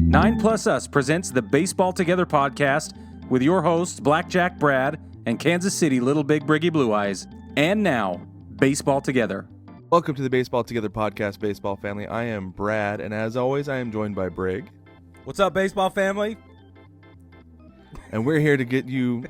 9 Plus Us presents the Baseball Together podcast with your hosts, Blackjack Brad and Kansas City Little Big Briggy Blue Eyes. And now, Baseball Together. Welcome to the Baseball Together podcast, baseball family. I am Brad, and as always, I am joined by Brig. What's up, baseball family? And we're here to get you...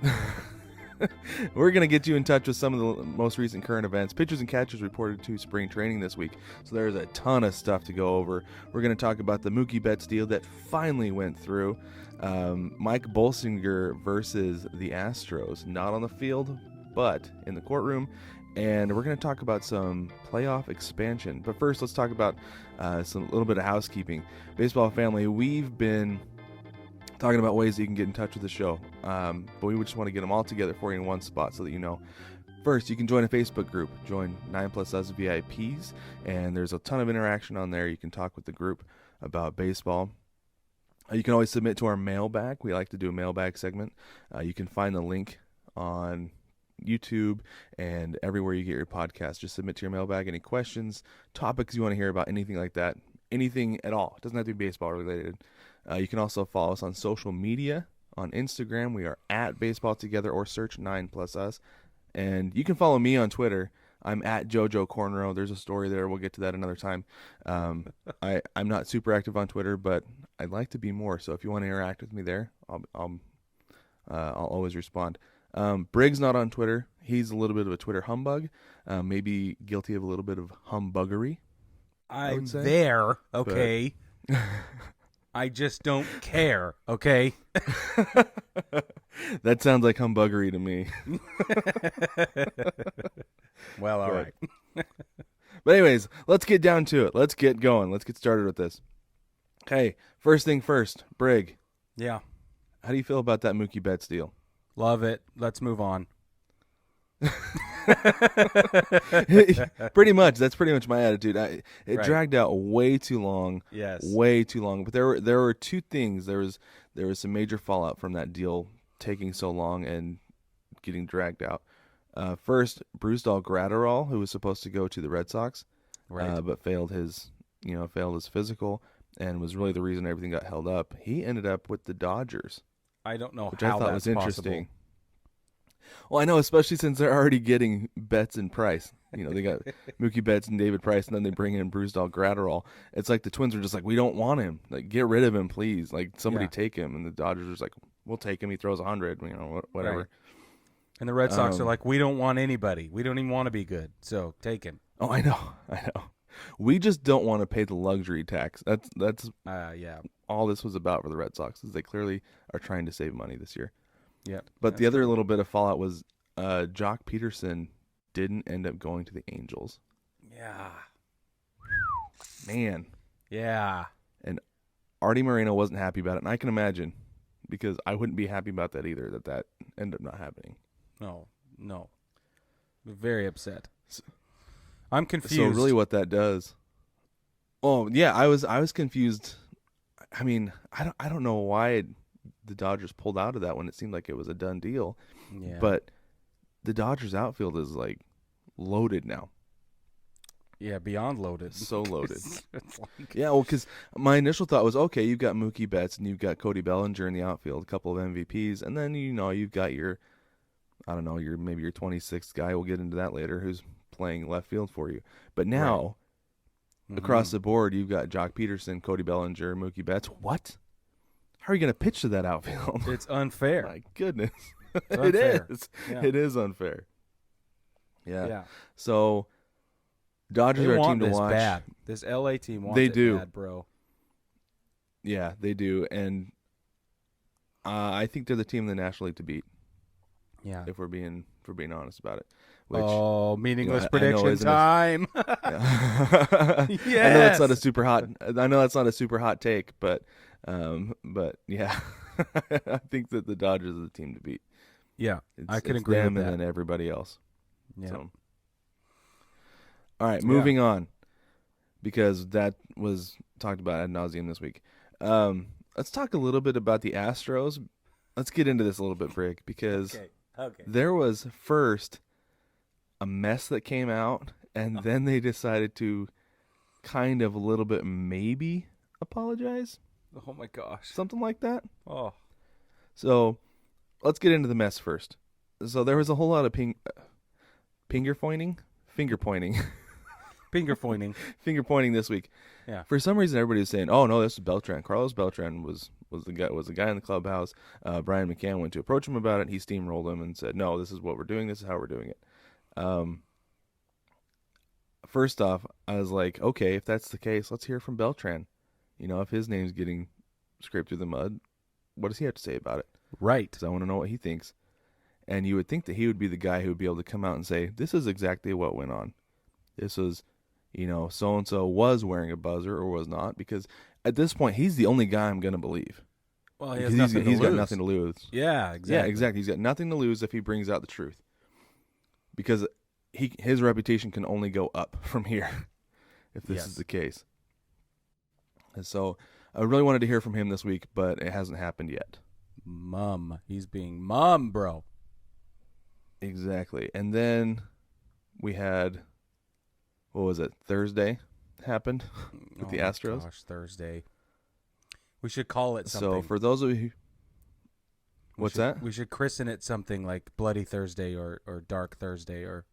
We're going to get you in touch with some of the most recent current events. Pitchers and catchers reported to spring training this week, so there's a ton of stuff to go over. We're going to talk about the Mookie Betts deal that finally went through. Mike Bolsinger versus the Astros, not on the field, but in the courtroom. And we're going to talk about some playoff expansion. But first, let's talk about a little bit of housekeeping. Baseball family, we've been talking about ways that you can get in touch with the show, but we just want to get them all together for you in one spot so that you know. First, you can join a Facebook group. Join 9 Plus Us VIPs, and there's a ton of interaction on there. You can talk with the group about baseball. You can always submit to our mailbag. We like to do a mailbag segment. You can find the link on YouTube and everywhere you get your podcast. Just submit to your mailbag any questions, topics you want to hear about, anything like that, anything at all. It doesn't have to be baseball related. You can also follow us on social media. On Instagram, we are at Baseball Together, or search 9 Plus Us. And you can follow me on Twitter. I'm at Jojo Cornrow. There's a story there. We'll get to that another time. I'm not super active on Twitter, but I'd like to be more. So if you want to interact with me there, I'll always respond. Brig's not on Twitter. He's a little bit of a Twitter humbug, maybe guilty of a little bit of humbuggery. I'm there, okay. But... I just don't care, okay? That sounds like humbuggery to me. Well, all right. But anyways, let's get down to it. Let's get going. Let's get started with this. Okay, first thing first, Brig. Yeah. How do you feel about that Mookie Betts deal? Love it. Let's move on. Pretty much. That's pretty much my attitude. It right. dragged out way too long. Yes. Way too long. But there were two things. There was some major fallout from that deal taking so long and getting dragged out. First, Brusdar Graterol, who was supposed to go to the Red Sox, right. But failed his physical and was really the reason everything got held up. He ended up with the Dodgers. I don't know which how I thought that's was interesting. possible. Well, I know, especially since they're already getting Betts and Price. You know, they got Mookie Betts and David Price, and then they bring in Brusdar Graterol. It's like the Twins are just like, we don't want him. Like, get rid of him, please. Like, somebody take him. And the Dodgers are just like, we'll take him. He throws 100, whatever. Right. And the Red Sox are like, we don't want anybody. We don't even want to be good. So take him. Oh, I know. We just don't want to pay the luxury tax. That's all this was about for the Red Sox, is they clearly are trying to save money this year. Yeah. But the other little bit of fallout was Jock Peterson didn't end up going to the Angels. Yeah. Man. Yeah. And Artie Moreno wasn't happy about it, and I can imagine, because I wouldn't be happy about that either, that ended up not happening. No. Very upset. I'm confused. So really what that does... Oh, yeah, I was confused. I mean, I don't know why the Dodgers pulled out of that when it seemed like it was a done deal. Yeah. But the Dodgers outfield is like loaded now. Yeah, beyond loaded. So loaded. Yeah, well, because my initial thought was, okay, you've got Mookie Betts and you've got Cody Bellinger in the outfield, a couple of MVPs, and then you've got your 26th guy. We'll get into that later, who's playing left field for you. But now, across the board, you've got Jock Peterson, Cody Bellinger, Mookie Betts. What? How are you going to pitch to that outfield? It's unfair. My goodness. It is. Yeah. It is unfair. Yeah. Yeah. So, Dodgers are a team to watch. Bad. This LA team wants it bad, bro. Yeah, they do. And I think they're the team in the National League to beat. Yeah. If we're being honest about it. Which, meaningless I prediction time. Yes. I know that's not a super hot take, but yeah. I think that the Dodgers are the team to beat. Yeah, I can agree with them that. and then everybody else. Yeah. So. All right, moving on, because that was talked about ad nauseum this week. Let's talk a little bit about the Astros. Let's get into this a little bit, Brig, because there was first a mess that came out, and then they decided to kind of a little bit maybe apologize. Oh my gosh. Something like that. Oh. So let's get into the mess first. So there was a whole lot of finger pointing Finger pointing. finger pointing this week. Yeah. For some reason, everybody was saying, "Oh no, this is Beltran." Carlos Beltran was the guy in the clubhouse. Brian McCann went to approach him about it. He steamrolled him and said, "No, this is what we're doing. This is how we're doing it." First off, I was like, "Okay, if that's the case, let's hear from Beltran. You know, if his name's getting scraped through the mud, what does he have to say about it?" Right. Because I want to know what he thinks. And you would think that he would be the guy who would be able to come out and say, "This is exactly what went on. This was, so and so was wearing a buzzer or was not." Because at this point, he's the only guy I'm going to believe. Well, he's got nothing to lose. Yeah, exactly. Yeah, exactly. He's got nothing to lose if he brings out the truth. Because his reputation can only go up from here if this is the case. And so I really wanted to hear from him this week, but it hasn't happened yet. He's being mum, bro. Exactly. And then we had, what was it, Thursday happened with the Astros. Gosh, Thursday. We should call it something. So for those of you, what's that? We should christen it something like Bloody Thursday or Dark Thursday or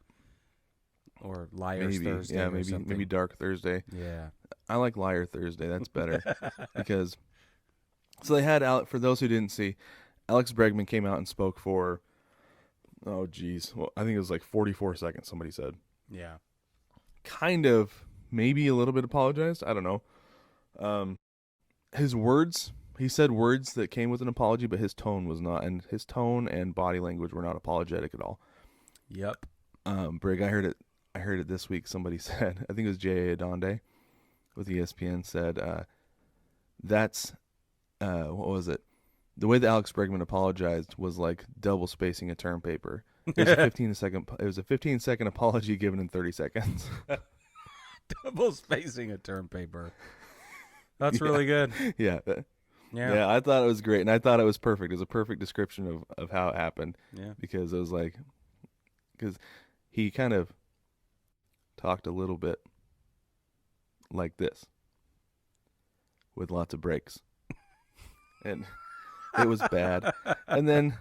Liars Thursday. Yeah, or something. maybe Dark Thursday. Yeah. I like Liar Thursday. That's better. Because, so they had, for those who didn't see, Alex Bregman came out and spoke for, well, I think it was like 44 seconds, somebody said. Yeah. Kind of, maybe a little bit apologized. I don't know. His words, he said words that came with an apology, but his tone was not. And his tone and body language were not apologetic at all. Yep. Brig, I heard it this week. Somebody said, I think it was J.A. Adonde with ESPN said, that's, what was it? The way that Alex Bregman apologized was like double spacing a term paper. It was a 15-second apology given in 30 seconds. Double spacing a term paper. That's really good. Yeah. Yeah, I thought it was great, and I thought it was perfect. It was a perfect description of how it happened. Yeah. Because it was like, because he kind of talked a little bit like this with lots of breaks. And it was bad. And then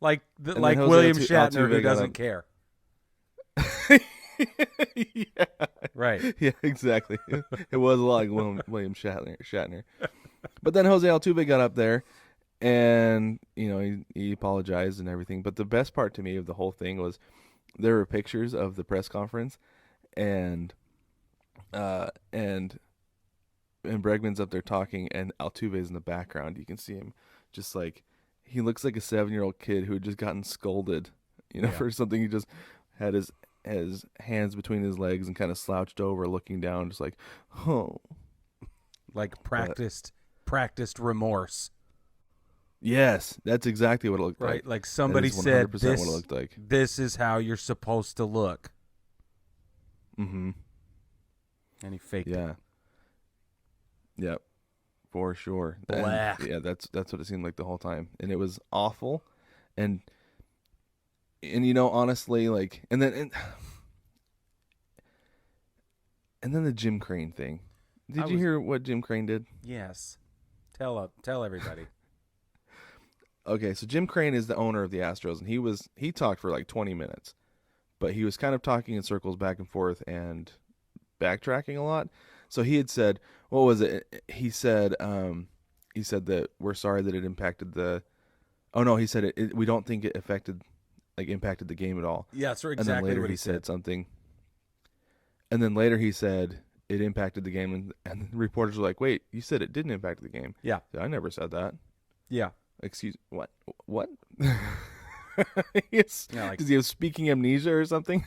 like William Shatner who doesn't care. Yeah. Right. Yeah, exactly. It was a lot like William Shatner. But then Jose Altuve got up there and, he apologized and everything. But the best part to me of the whole thing was there were pictures of the press conference and Bregman's up there talking and Altuve's in the background. You can see him just like, he looks like a 7-year-old kid who had just gotten scolded, for something. He just had his hands between his legs and kind of slouched over looking down, just like, oh. Like practiced remorse. Yes, that's exactly what it looked like. Right, like somebody said, what it looked like. This is how you're supposed to look. Mm-hmm. And he faked it. Yeah. Yep. For sure. Black. Yeah, that's what it seemed like the whole time. And it was awful. And honestly, like, and then the Jim Crane thing. Did you hear what Jim Crane did? Yes. Tell everybody. Okay, so Jim Crane is the owner of the Astros, and he talked for like 20 minutes, but he was kind of talking in circles back and forth and backtracking a lot. So he had said, what was it? He said that we're sorry that it impacted the. Oh no, he said we don't think it impacted the game at all. Yeah, that's exactly. And then later what he said something. And then later he said it impacted the game, and the reporters were like, "Wait, you said it didn't impact the game?" Yeah, I never said that. Yeah. Excuse what? What? Yes. Yeah, does he have speaking amnesia or something?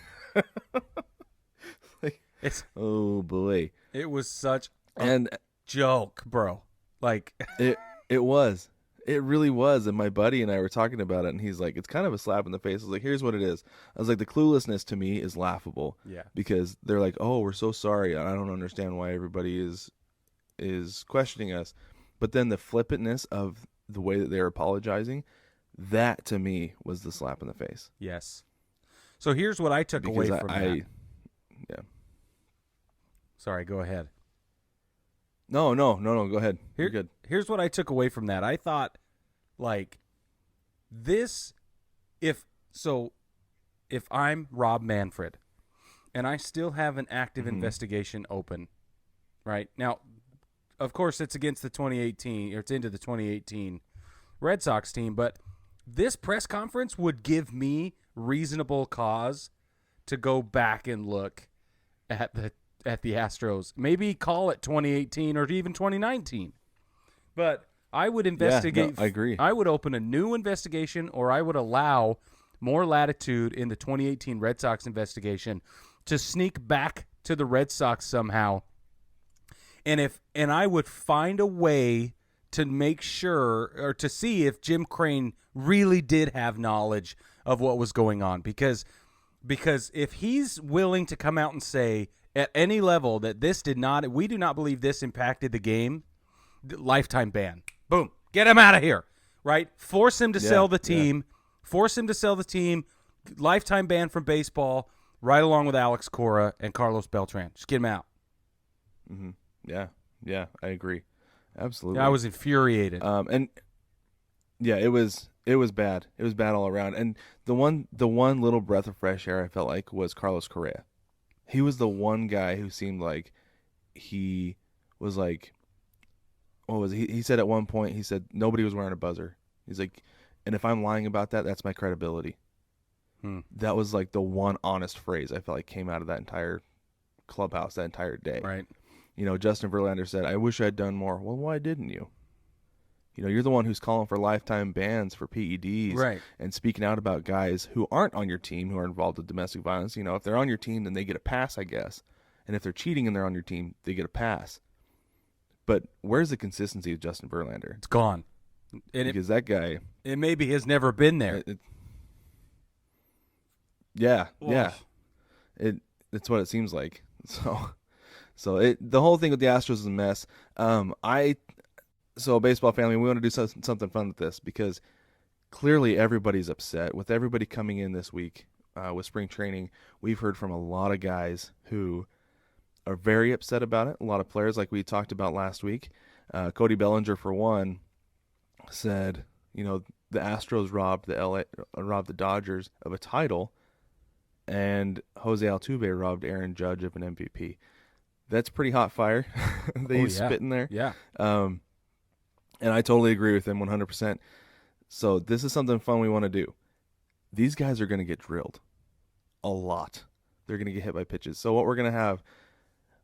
Oh boy, it was such a joke, bro. Like it was. It really was. And my buddy and I were talking about it, and he's like, it's kind of a slap in the face. I was like, here's what it is. I was like, the cluelessness to me is laughable. Yeah. Because they're like, oh, we're so sorry. I don't understand why everybody is questioning us. But then the flippantness of the way that they're apologizing, that to me was the slap in the face. Yes. So here's what I took away from that. Yeah. Sorry, go ahead. No. Go ahead. You're good. Here's what I took away from that. I thought, like, this, if I'm Rob Manfred and I still have an active investigation open, right? Now, of course, it's against the 2018, or it's into the 2018 Red Sox team, but this press conference would give me reasonable cause to go back and look at the Astros. Maybe call it 2018 or even 2019. But I would investigate. Yeah, no, I agree. I would open a new investigation, or I would allow more latitude in the 2018 Red Sox investigation to sneak back to the Red Sox somehow. And I would find a way to make sure, or to see if Jim Crane really did have knowledge of what was going on. Because if he's willing to come out and say at any level that we do not believe this impacted the game, lifetime ban. Boom. Get him out of here, right? Force him to sell the team. Force him to sell the team. Lifetime ban from baseball, right along with Alex Cora and Carlos Beltran. Just get him out. Mm-hmm. Yeah, I agree. Absolutely. I was infuriated. And yeah, it was bad. It was bad all around. And the one little breath of fresh air I felt like was Carlos Correa. He was the one guy who seemed like he was like, what was he? He said at one point, he said nobody was wearing a buzzer. He's like, and if I'm lying about that, that's my credibility. That was like the one honest phrase I felt like came out of that entire clubhouse that entire day. Right. You know, Justin Verlander said, I wish I'd done more. Well, why didn't you? You know, you're the one who's calling for lifetime bans for PEDs, right, and speaking out about guys who aren't on your team who are involved with domestic violence. You know, if they're on your team, then they get a pass, I guess. And if they're cheating and they're on your team, they get a pass. But where's the consistency of Justin Verlander? It's gone. Because that guy... It maybe has never been there. Yeah. It's what it seems like. So the whole thing with the Astros is a mess. So, baseball family, we want to do something fun with this because clearly everybody's upset. With everybody coming in this week with spring training, we've heard from a lot of guys who are very upset about it. A lot of players, like we talked about last week. Cody Bellinger, for one, said, you know, the Astros robbed the Dodgers of a title, and Jose Altuve robbed Aaron Judge of an MVP. That's pretty hot fire that he's spitting there. Yeah. And I totally agree with him 100%. So this is something fun we want to do. These guys are going to get drilled a lot. They're going to get hit by pitches. So what we're going to have,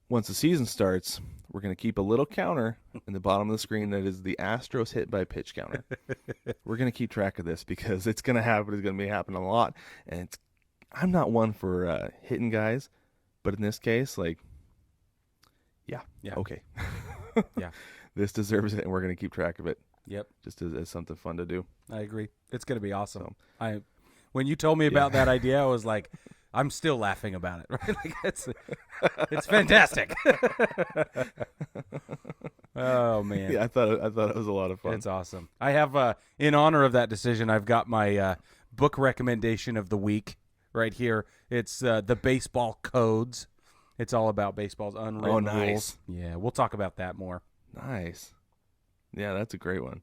once the season starts, we're going to keep a little counter in the bottom of the screen that is the Astros hit by pitch counter. We're going to keep track of this because it's going to happen. It's going to be happening a lot. And I'm not one for hitting guys, but in this case, like, yeah. Okay. Yeah. This deserves it, and we're going to keep track of it. Yep. Just as something fun to do. I agree. It's going to be awesome. So, when you told me about that idea, I was like, I'm still laughing about it. Right? Like, it's fantastic. Oh man. Yeah, I thought it was a lot of fun. It's awesome. I have, in honor of that decision, I've got my book recommendation of the week right here. It's the Baseball Codes. It's all about baseball's unwritten rules. Yeah, we'll talk about that more. Nice. Yeah, that's a great one.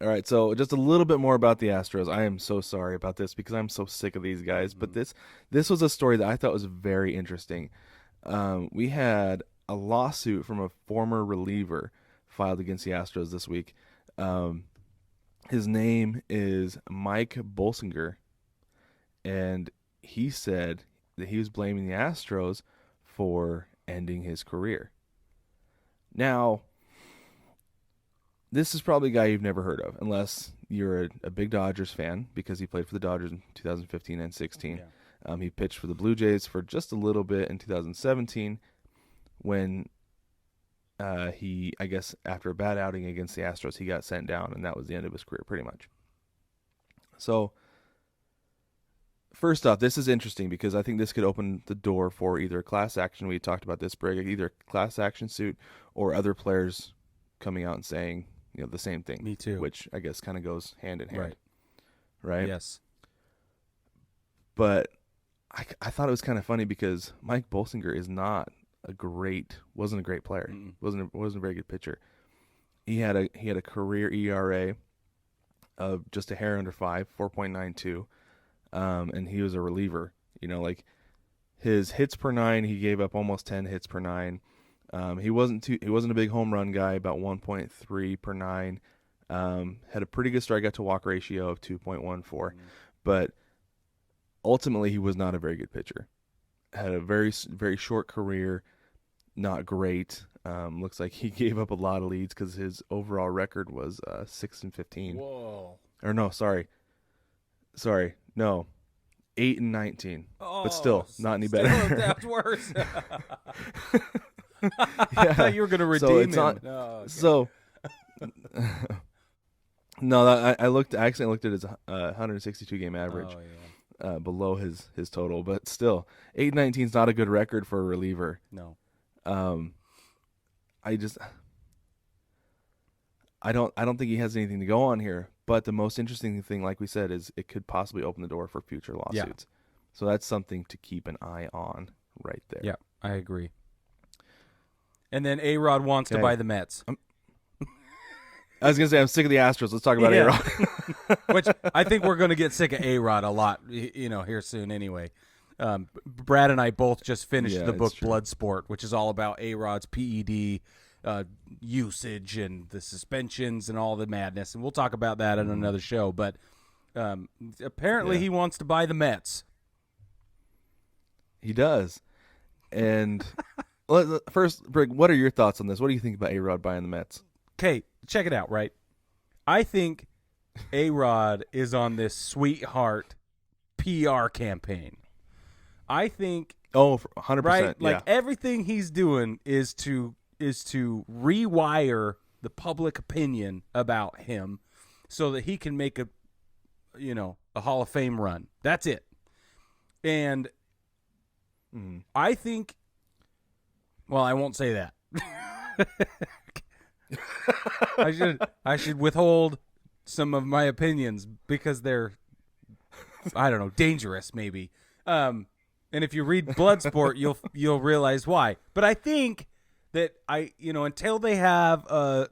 All right, so just a little bit more about the Astros. I am so sorry about this because I'm so sick of these guys. But this was a story that I thought was very interesting. We had a lawsuit from a former reliever filed against the Astros this week. His name is Mike Bolsinger, and he said that he was blaming the Astros for ending his career. Now, this is probably a guy you've never heard of, unless you're a big Dodgers fan, because he played for the Dodgers in 2015 and 16. Yeah. He pitched for the Blue Jays for just a little bit in 2017 when he, I guess, after a bad outing against the Astros, he got sent down, and that was the end of his career pretty much. So, first off, this is interesting because I think this could open the door for either a class action. We talked about this, Brig, either a class action suit or other players coming out and saying, you know, the same thing. Me too. Which I guess kind of goes hand in hand. Right? Yes. But I thought it was kind of funny because Mike Bolsinger is not wasn't a great player. wasn't a very good pitcher. He had a career ERA of just a hair under 5, 4.92, and he was a reliever. Like his hits per 9, he gave up almost 10 hits per 9. He wasn't a big home run guy, about 1.3 per 9. Had a pretty good strikeout to walk ratio of 2.14, but ultimately he was not a very good pitcher. Had a very, very short career, not great. Looks like he gave up a lot of leads because his overall record was 6-15. Whoa. Or no, sorry, no, 8-19. Oh, but still not any better. That's worse. I thought you were going to redeem him. So, no, I looked at his 162 game average. Oh, yeah. Below his total, but still 8-19 is not a good record for a reliever. No. I don't think he has anything to go on here. But the most interesting thing, like we said, is it could possibly open the door for future lawsuits. Yeah. So that's something to keep an eye on right there. Yeah, I agree. And then A-Rod wants to buy the Mets. I was going to say, I'm sick of the Astros. Let's talk about A-Rod. Which I think we're going to get sick of A-Rod a lot, here soon anyway. Brad and I both just finished the book Bloodsport, which is all about A-Rod's PED usage and the suspensions and all the madness. And we'll talk about that in another show. But apparently he wants to buy the Mets. He does. And first, Brig, what are your thoughts on this? What do you think about A-Rod buying the Mets? Okay, check it out, right? I think A-Rod is on this sweetheart PR campaign. I think 100%. Right? Like everything he's doing is to rewire the public opinion about him so that he can make a Hall of Fame run. That's it. And I think I won't say that. I should withhold some of my opinions because they're, I don't know, dangerous maybe. And if you read Bloodsport, you'll realize why. But I think that until they have a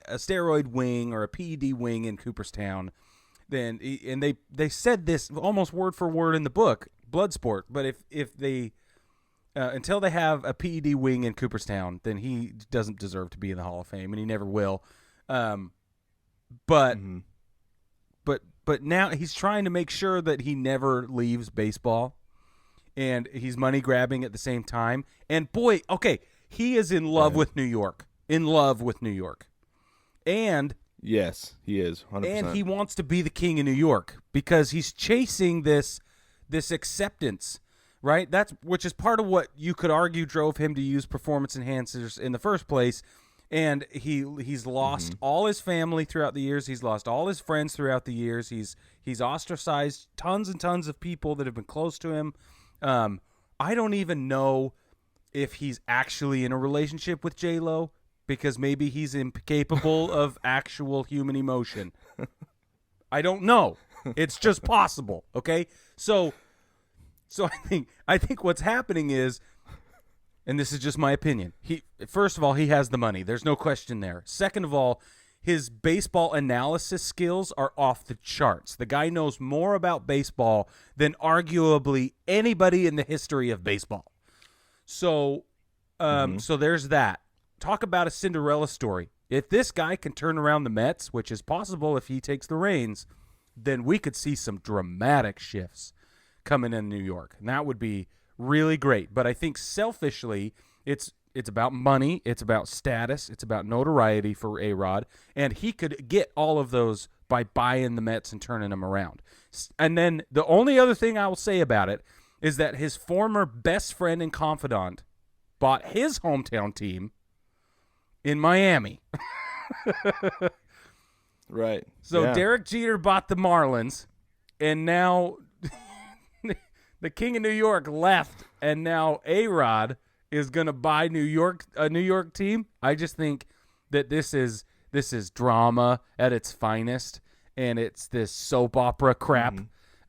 steroid wing or a PED wing in Cooperstown, then they said this almost word for word in the book Bloodsport. But if they until they have a PED wing in Cooperstown, then he doesn't deserve to be in the Hall of Fame, and he never will. But now he's trying to make sure that he never leaves baseball, and he's money grabbing at the same time. And boy, okay, he is in love with New York. In love with New York, and yes, he is 100%. And he wants to be the king of New York because he's chasing this acceptance. Right? Which is part of what you could argue drove him to use performance enhancers in the first place. And he's lost all his family throughout the years. He's lost all his friends throughout the years. He's ostracized tons and tons of people that have been close to him. I don't even know if he's actually in a relationship with J-Lo because maybe he's incapable of actual human emotion. I don't know. It's just possible. Okay? So I think what's happening is, and this is just my opinion, first of all, he has the money. There's no question there. Second of all, his baseball analysis skills are off the charts. The guy knows more about baseball than arguably anybody in the history of baseball. So there's that. Talk about a Cinderella story. If this guy can turn around the Mets, which is possible if he takes the reins, then we could see some dramatic shifts coming in New York, and that would be really great. But I think selfishly, it's about money, it's about status, it's about notoriety for A-Rod, and he could get all of those by buying the Mets and turning them around. And then the only other thing I will say about it is that his former best friend and confidant bought his hometown team in Miami. Right. So Derek Jeter bought the Marlins, and now the King of New York left, and now A-Rod is going to buy a New York team. I just think that this is drama at its finest, and it's this soap opera crap.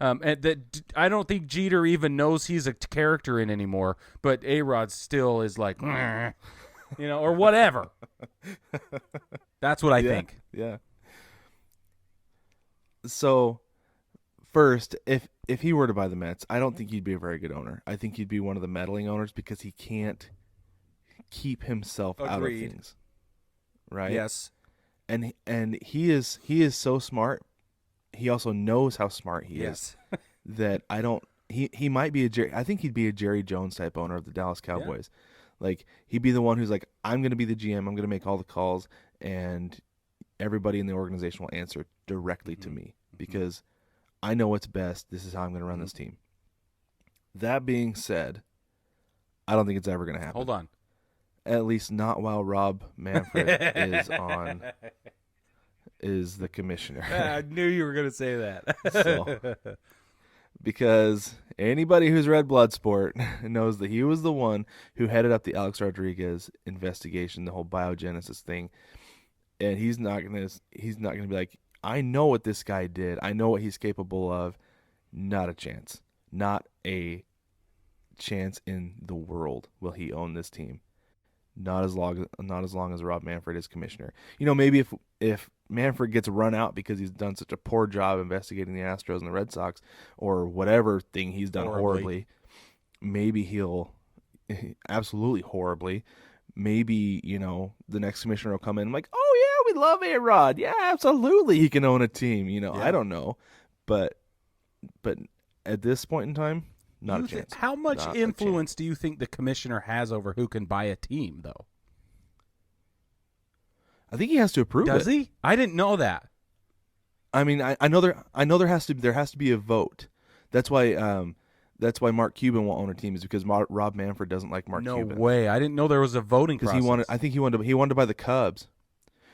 And that I don't think Jeter even knows he's a character in anymore. But A-Rod still is like, or whatever. That's what I think. Yeah. So, first, if he were to buy the Mets, I don't think he'd be a very good owner. I think he'd be one of the meddling owners because he can't keep himself out of things. Right? Yes. And he is so smart. He also knows how smart he is. That I don't. He might be I think he'd be a Jerry Jones type owner of the Dallas Cowboys. Yeah. Like he'd be the one who's like, I'm going to be the GM. I'm going to make all the calls, and everybody in the organization will answer directly to me because I know what's best. This is how I'm going to run this team. That being said, I don't think it's ever going to happen. Hold on. At least not while Rob Manfred is the commissioner. I knew you were going to say that. So, because anybody who's read Bloodsport knows that he was the one who headed up the Alex Rodriguez investigation, the whole biogenesis thing, and he's not gonna be like, I know what this guy did, I know what he's capable of. Not a chance. Not a chance in the world will he own this team. Not as long as Rob Manfred is commissioner. Maybe if Manfred gets run out because he's done such a poor job investigating the Astros and the Red Sox or whatever thing he's done horribly, maybe he'll absolutely horribly. Maybe, the next commissioner will come in and like, oh yeah, we love A-Rod. Yeah, absolutely. He can own a team. I don't know. But at this point in time, not a chance. How much influence do you think the commissioner has over who can buy a team, though? I think he has to approve it. Does he? I didn't know that. I mean, I know there has to be a vote. That's why Mark Cuban won't own a team, is because Rob Manfred doesn't like Mark Cuban. No way. I didn't know there was a voting process. He wanted to buy the Cubs.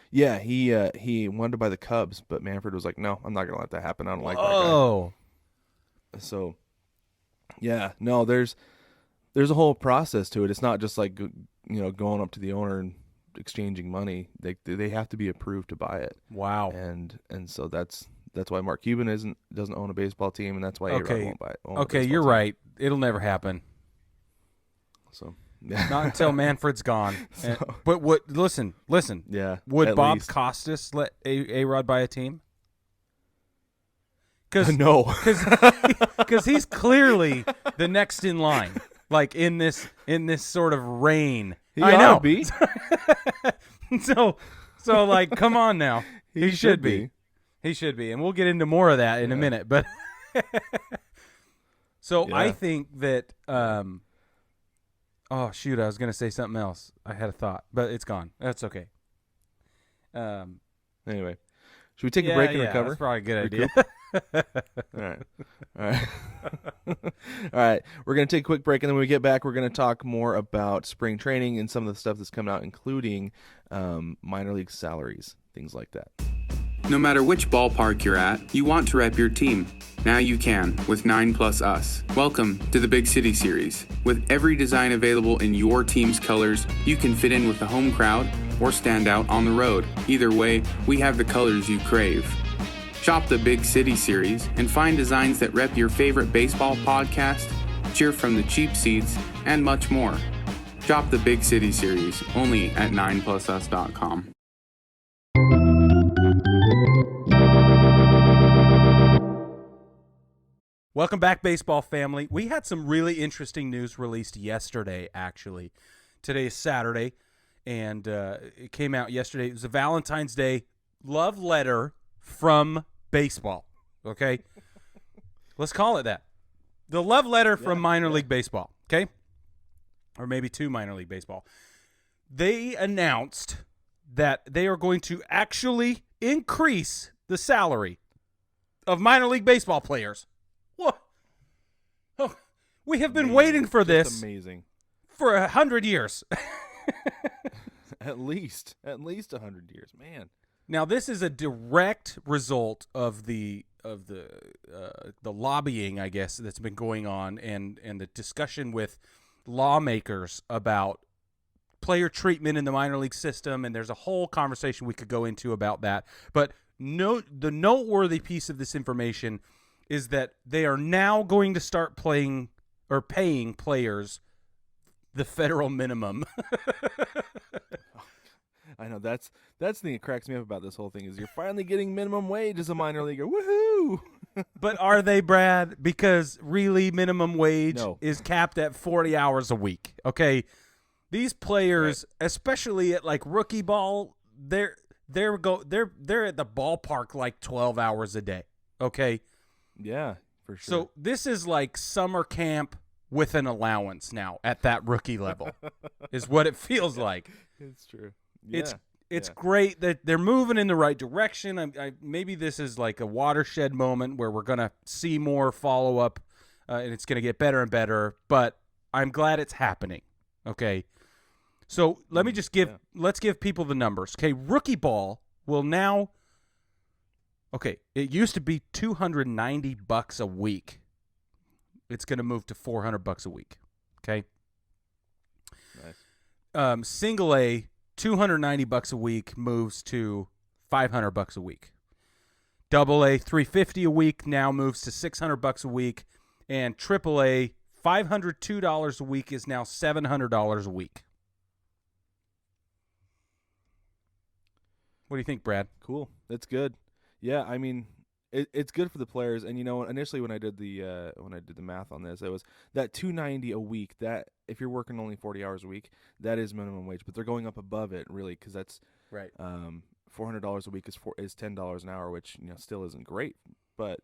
Yeah, he wanted to buy the Cubs, but Manfred was like, "No, I'm not going to let that happen. I don't like that guy." Oh. So, yeah, no, there's a whole process to it. It's not just like going up to the owner and exchanging money. They have to be approved to buy it. Wow. And so that's why Mark Cuban doesn't own a baseball team, and that's why A-Rod won't buy it. Okay, you're right. It'll never happen. So not until Manfred's gone. But listen. Yeah. Would Bob Costas let A-Rod buy a team? No. Because he's clearly the next in line. Like in this sort of reign. I know. Be. So like, come on now. He should be. He should be. And we'll get into more of that in a minute. But so I think that oh shoot, I was gonna say something else. I had a thought, but it's gone. That's okay. Anyway. Should we take a break and recover? That's probably a good idea. All right. All right. We're going to take a quick break, and then when we get back, we're going to talk more about spring training and some of the stuff that's coming out, including minor league salaries, things like that. No matter which ballpark you're at, you want to rep your team. Now you can with 9+ Us. Welcome to the Big City Series. With every design available in your team's colors, you can fit in with the home crowd or stand out on the road. Either way, we have the colors you crave. Shop the Big City Series and find designs that rep your favorite baseball podcast, cheer from the cheap seats, and much more. Shop the Big City Series only at 9plusus.com. Welcome back, baseball family. We had some really interesting news released yesterday, actually. Today is Saturday, and it came out yesterday. It was a Valentine's Day love letter from baseball, okay? Let's call it that. The love letter from minor league baseball, okay? Or maybe to minor league baseball. They announced that they are going to actually increase the salary of minor league baseball players. What? Oh, we have been waiting for this for 100 years. At least 100 years, man. Now, this is a direct result of the lobbying, I guess, that's been going on, and the discussion with lawmakers about player treatment in the minor league system, and there's a whole conversation we could go into about that. But the noteworthy piece of this information is that they are now going to start paying players the federal minimum. I know that's the thing that cracks me up about this whole thing is you're finally getting minimum wage as a minor leaguer. Woohoo! But are they, Brad? Because really, minimum wage is capped at 40 hours a week. Okay, these players, especially at like rookie ball, they're at the ballpark like 12 hours a day. Okay. Yeah, for sure. So this is like summer camp with an allowance now at that rookie level, is what it feels like. It's true. Yeah. It's great that they're moving in the right direction. Maybe this is like a watershed moment where we're going to see more follow-up, and it's going to get better and better, but I'm glad it's happening, okay? So let me just let's give people the numbers. Okay, rookie ball will now, okay, it used to be $290 a week. It's going to move to $400 a week, okay? Nice. Single A, $290 a week moves to $500 a week. Double A, $350 a week now moves to $600 a week, and Triple A, $502 a week is now $700 a week. What do you think, Brad? Cool. That's good. Yeah, I mean, it's good for the players. And initially when I did the math on this, it was that $290 a week. That if you're working only 40 hours a week, that is minimum wage. But they're going up above it really because that's right. $400 a week is $10 an hour, which still isn't great. But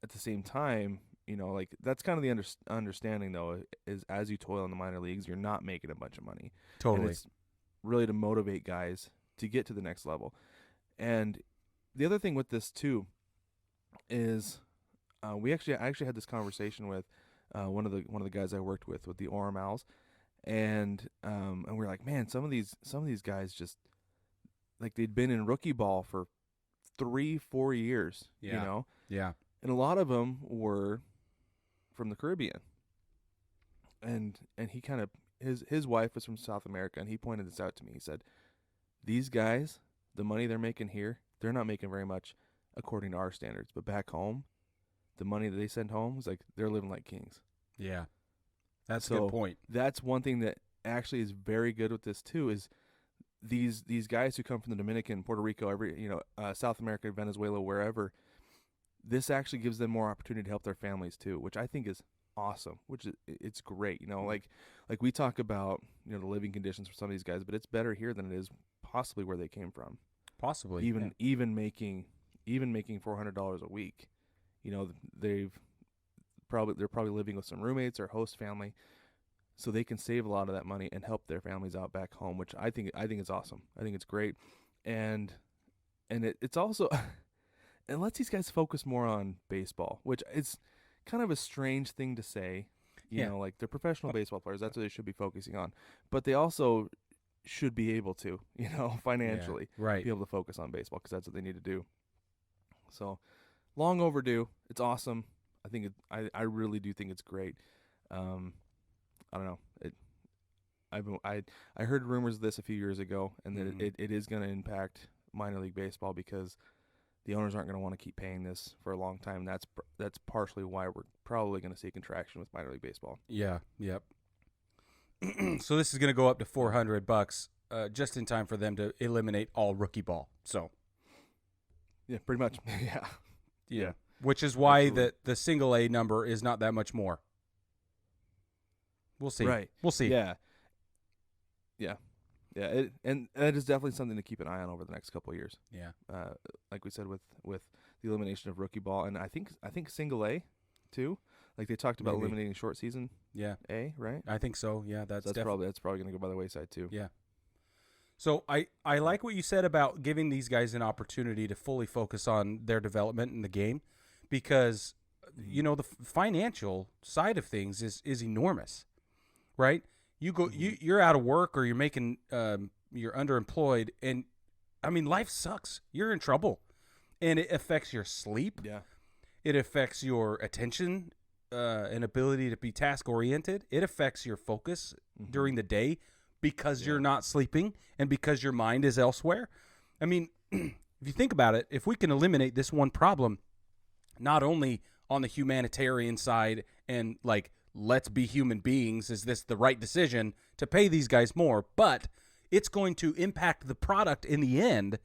at the same time, like that's kind of the understanding though is as you toil in the minor leagues, you're not making a bunch of money. Totally. And it's really to motivate guys to get to the next level. And the other thing with this too is I actually had this conversation with one of the guys I worked with the Orem Owls, and we're like, man, some of these guys just like they'd been in rookie ball for 3-4 years, Yeah. and a lot of them were from the Caribbean, and he kind of his wife was from South America, and he pointed this out to me. He said, these guys, the money they're making here, they're not making very much according to our standards. But back home, the money that they send home is like they're living like kings. Yeah. That's a good point. That's one thing that actually is very good with this too is these guys who come from the Dominican, Puerto Rico, South America, Venezuela, wherever, this actually gives them more opportunity to help their families too, which I think is awesome, it's great. Like we talk about, the living conditions for some of these guys, but it's better here than it is possibly where they came from. Possibly. Even making $400 a week. They're probably living with some roommates or host family, so they can save a lot of that money and help their families out back home, which I think is awesome. I think it's great, and it's also it lets these guys focus more on baseball, which is kind of a strange thing to say. Like they're professional baseball players. That's what they should be focusing on, but they also should be able to, financially, be able to focus on baseball because that's what they need to do. So, long overdue. It's awesome. I think I really do think it's great. I don't know. I heard rumors of this a few years ago, and that it is going to impact minor league baseball because the owners aren't going to want to keep paying this for a long time. That's partially why we're probably going to see a contraction with minor league baseball. Yeah. Yep. So this is going to go up to $400, just in time for them to eliminate all rookie ball. So. Yeah, pretty much. Yeah. Which is why the single A number is not that much more. We'll see. Right. We'll see. Yeah. And it is definitely something to keep an eye on over the next couple of years. Yeah. Like we said with the elimination of rookie ball, and I think single A too. Like they talked about eliminating short season. Yeah. A, right? I think so. Yeah, that's probably going to go by the wayside too. Yeah. So I like what you said about giving these guys an opportunity to fully focus on their development in the game, because the financial side of things is enormous, right? You're out of work or you're making you're underemployed, and I mean life sucks. You're in trouble, and it affects your sleep. Yeah. It affects your attention and ability to be task oriented. It affects your focus during the day, because you're not sleeping and because your mind is elsewhere. I mean, if you think about it, if we can eliminate this one problem, not only on the humanitarian side and like, let's be human beings, is this the right decision to pay these guys more, but it's going to impact the product in the end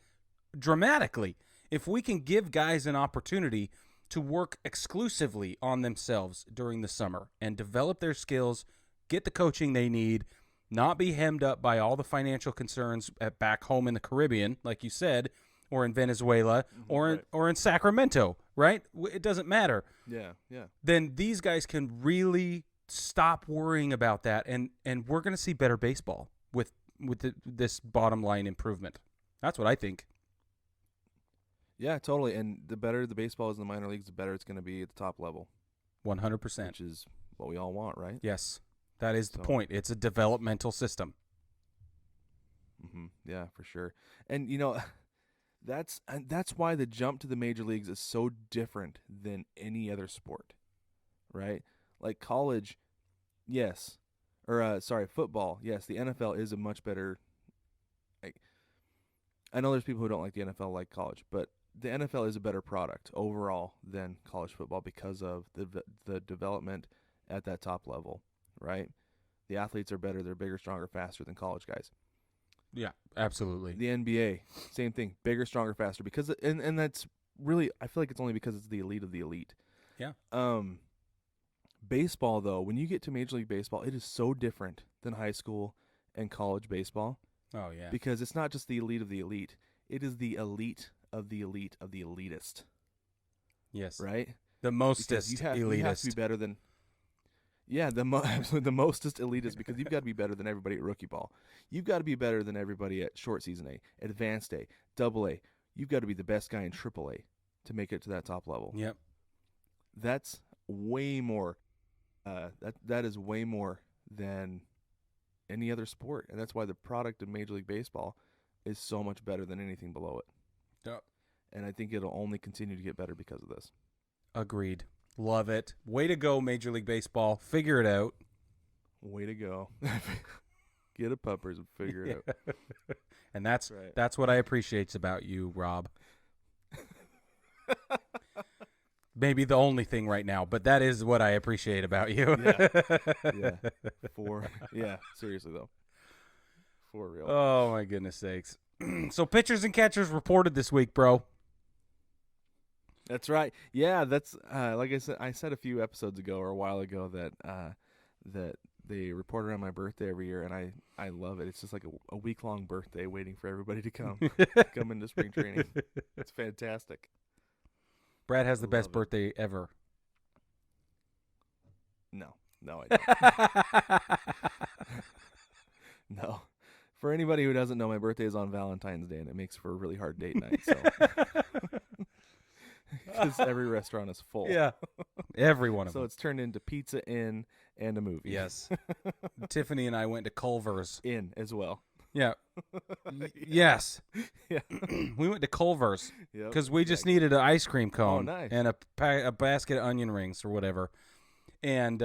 dramatically. If we can give guys an opportunity to work exclusively on themselves during the summer and develop their skills, get the coaching they need, not be hemmed up by all the financial concerns back home in the Caribbean, like you said, or in Venezuela, or in Sacramento, right? It doesn't matter. Yeah. Then these guys can really stop worrying about that, and we're going to see better baseball with this bottom line improvement. That's what I think. Yeah, totally. And the better the baseball is in the minor leagues, the better it's going to be at the top level. 100%. Which is what we all want, right? Yes, that is the point. It's a developmental system. Mm-hmm. Yeah, for sure. And, that's why the jump to the major leagues is so different than any other sport, right? Like college, yes. Or, football, yes. The NFL is a much better I know there's people who don't like the NFL like college, but the NFL is a better product overall than college football because of the development at that top level, right? The athletes are better, they're bigger, stronger, faster than college guys. Yeah, absolutely. The NBA, same thing, bigger, stronger, faster, because and that's really, I feel like it's only because it's the elite of the elite. Yeah. Baseball though, when you get to Major League Baseball, it is so different than high school and college baseball. Oh yeah. Because it's not just the elite of the elite. It is the elite of the elite of the elitist. Yes. Right? The mostest elitist. You have to be better than... Yeah, absolutely the mostest elitist, because you've got to be better than everybody at rookie ball. You've got to be better than everybody at short season A, advanced A, double A. You've got to be the best guy in triple A to make it to that top level. Yep. That's way more... that is way more than any other sport, and that's why the product of Major League Baseball is so much better than anything below it. Yep. And I think it'll only continue to get better because of this. Agreed. Love it. Way to go, Major League Baseball. Figure it out. Way to go. Get a puppers and figure it out. And that's right. That's what I appreciate about you, Rob. Maybe the only thing right now, but that is what I appreciate about you. Yeah. Seriously though. For real. Oh my goodness sakes. So pitchers and catchers reported this week, bro. That's right. Yeah, that's like I said a few episodes ago or a while ago that they report around my birthday every year, and I love it. It's just like a week-long birthday waiting for everybody to come into spring training. It's fantastic. Brad has the best birthday ever. No, I don't. No. For anybody who doesn't know, my birthday is on Valentine's Day, and it makes for a really hard date night. So, because every restaurant is full. Yeah, every one of them. So it's turned into Pizza Inn and a movie. Yes. Tiffany and I went to Culver's Inn as well. Yeah. Yes. Yeah. We went to Culver's Yep. because we just needed an ice cream cone nice. and a basket of onion rings or whatever. And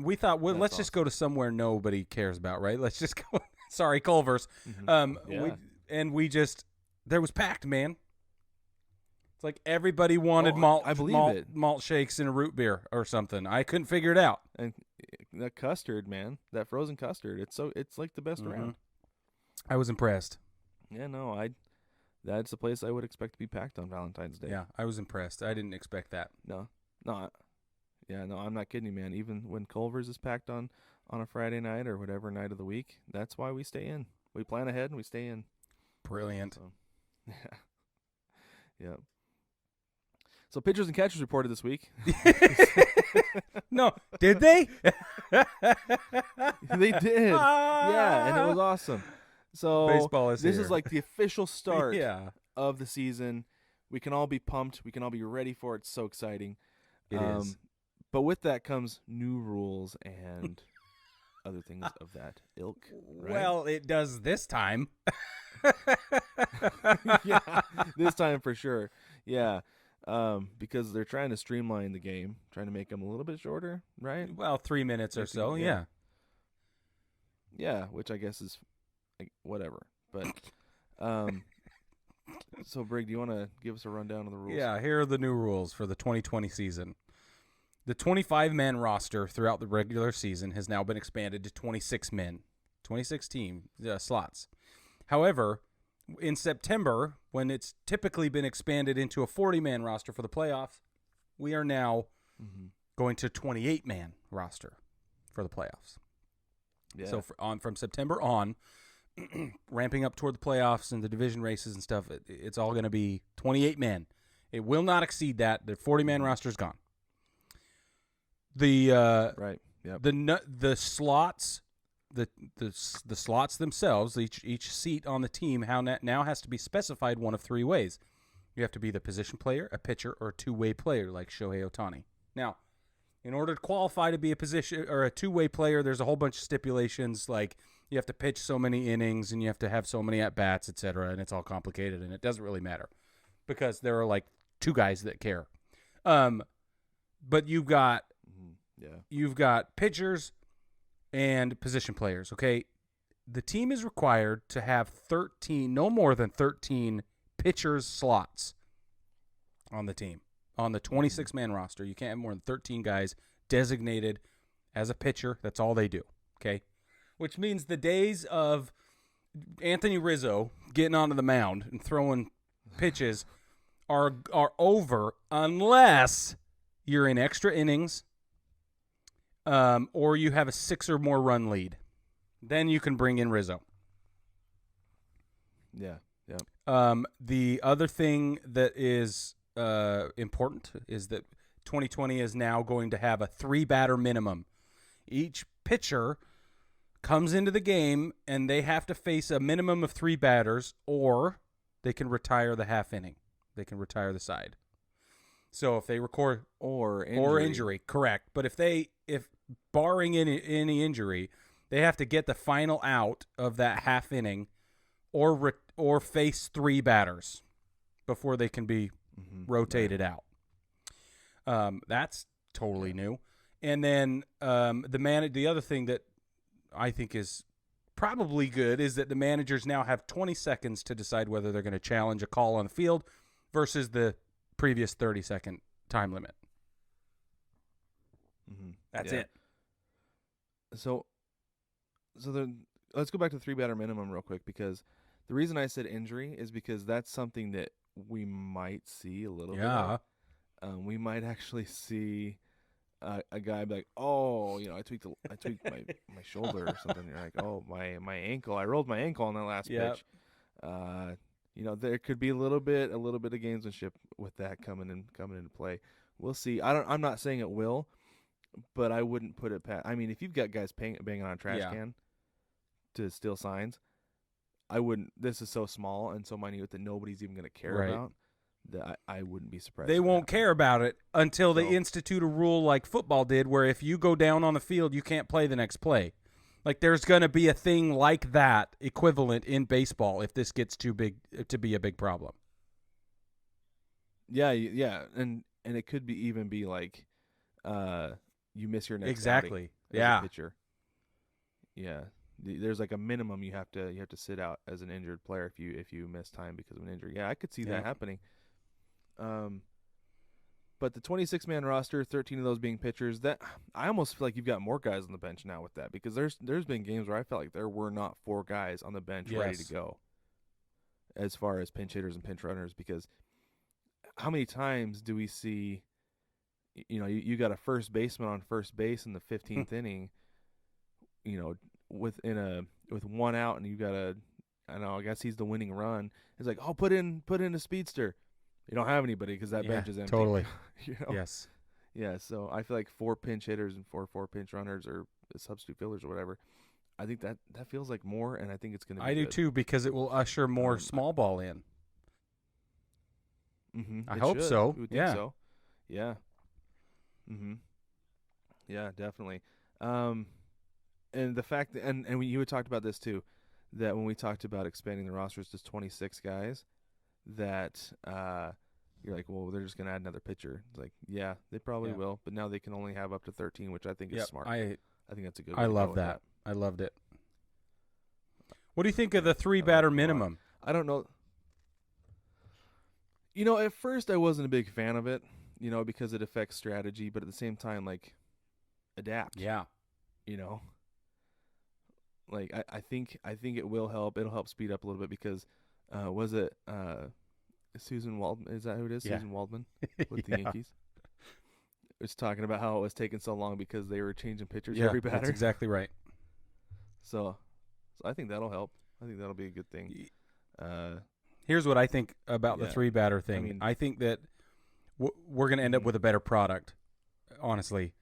we thought, well, let's just go to somewhere nobody cares about, right? Let's just go. Sorry, Culver's. Mm-hmm. There was packed, man. It's like everybody wanted malt shakes and a root beer or something. I couldn't figure it out. And that custard, man, that frozen custard, it's like the best around. I was impressed. Yeah, no, that's the place I would expect to be packed on Valentine's Day. Yeah, I was impressed. I didn't expect that. No, I'm not kidding you, man. Even when Culver's is packed on a Friday night or whatever night of the week, that's why we stay in. We plan ahead and we stay in. Brilliant. So, yeah. So pitchers and catchers reported this week. No, did they? They did. Yeah, and it was awesome. So baseball is this here. is like the official start Yeah. of the season. We can all be pumped. We can all be ready for it. It's so exciting. It is. But with that comes new rules and other things of that ilk. Right? Well, it does this time. Yeah, this time for sure. Yeah, because they're trying to streamline the game, trying to make them a little bit shorter, right? Well, 3 minutes or so, yeah. Yeah, which I guess is like, whatever. But So, Brig, do you want to give us a rundown of the rules? Yeah, here are the new rules for the 2020 season. The 25-man roster throughout the regular season has now been expanded to 26 men, 26 team slots. However, in September, when it's typically been expanded into a 40-man roster for the playoffs, we are now going to 28-man roster for the playoffs. Yeah. So from September on, ramping up toward the playoffs and the division races and stuff, it's all going to be 28 men. It will not exceed that. The 40-man roster is gone. The Right. Yep. the slots, the slots themselves, each seat on the team now has to be specified one of three ways. You have to be the position player, a pitcher, or a two-way player like Shohei Ohtani. Now, in order to qualify to be a position or a two-way player, there's a whole bunch of stipulations, like you have to pitch so many innings and you have to have so many at-bats, etc., and it's all complicated, and it doesn't really matter because there are like two guys that care. But you've got pitchers and position players, okay? The team is required to have no more than 13 pitchers slots on the team. On the 26-man roster, you can't have more than 13 guys designated as a pitcher. That's all they do, okay? Which means the days of Anthony Rizzo getting onto the mound and throwing pitches are over unless you're in extra innings or you have a 6 or more run lead. Then you can bring in Rizzo. Yeah. The other thing that is important is that 2020 is now going to have a 3-batter minimum. Each pitcher comes into the game and they have to face a minimum of 3 batters, or they can retire the half inning. They can retire the side. So if they record or injury, correct. But if barring any injury, they have to get the final out of that half inning, or face 3 batters before they can be rotated out. That's totally new. And then the other thing that I think is probably good is that the managers now have 20 seconds to decide whether they're going to challenge a call on the field versus the previous 30-second time limit. That's it. So let's go back to the 3-batter minimum real quick, because the reason I said injury is because that's something that we might see a little bit of. We might actually see a guy be like, oh, I tweaked my shoulder or something. You're like, oh, my ankle. I rolled my ankle on that last pitch. There could be a little bit of gamesmanship with that coming into play. We'll see. I'm not saying it will, but I wouldn't put it past. I mean, if you've got guys banging on a trash can to steal signs, I wouldn't. This is so small and so minute that nobody's even going to care about that. I wouldn't be surprised. They won't care about it until they institute a rule like football did, where if you go down on the field, you can't play the next play. Like, there's going to be a thing like that equivalent in baseball if this gets too big to be a big problem. Yeah, and it could even be like, you miss your next outing as a pitcher. Yeah. There's like a minimum you have to sit out as an injured player if you miss time because of an injury. Yeah, I could see that happening. But the 26-man roster, 13 of those being pitchers, that I almost feel like you've got more guys on the bench now with that, because there's been games where I felt like there were not 4 guys on the bench ready to go as far as pinch hitters and pinch runners, because how many times do we see you got a first baseman on first base in the 15th inning, with one out, and you got I guess he's the winning run. It's like, oh, put in a speedster. You don't have anybody because that bench is empty. Totally. Yes. Yeah. So I feel like 4 pinch hitters and 4 pinch runners or substitute fillers or whatever. I think that feels like more, and I think it's going to be do too, because it will usher more small ball in. I hope so. We would think so. Yeah. Yeah, definitely. And the fact that, and you had talked about this too, that when we talked about expanding the rosters to 26 guys, that you're like, well, they're just going to add another pitcher. It's like, yeah, they probably will, but now they can only have up to 13, which I think is smart. I think that's a good. I love that. I loved it. What do you think of the 3-batter minimum? I don't know. At first I wasn't a big fan of it, because it affects strategy, but at the same time, like, adapt. Yeah. Like I think it will help. It'll help speed up a little bit because was it Susan Waldman? Is that who it is? Yeah. Susan Waldman with the Yeah. Yankees. It was talking about how it was taking so long because they were changing pitchers Yeah, every batter. that's exactly right. So I think that'll help. I think that'll be a good thing. Here's what I think about the 3-batter thing. I think that we're going to end up with a better product, honestly,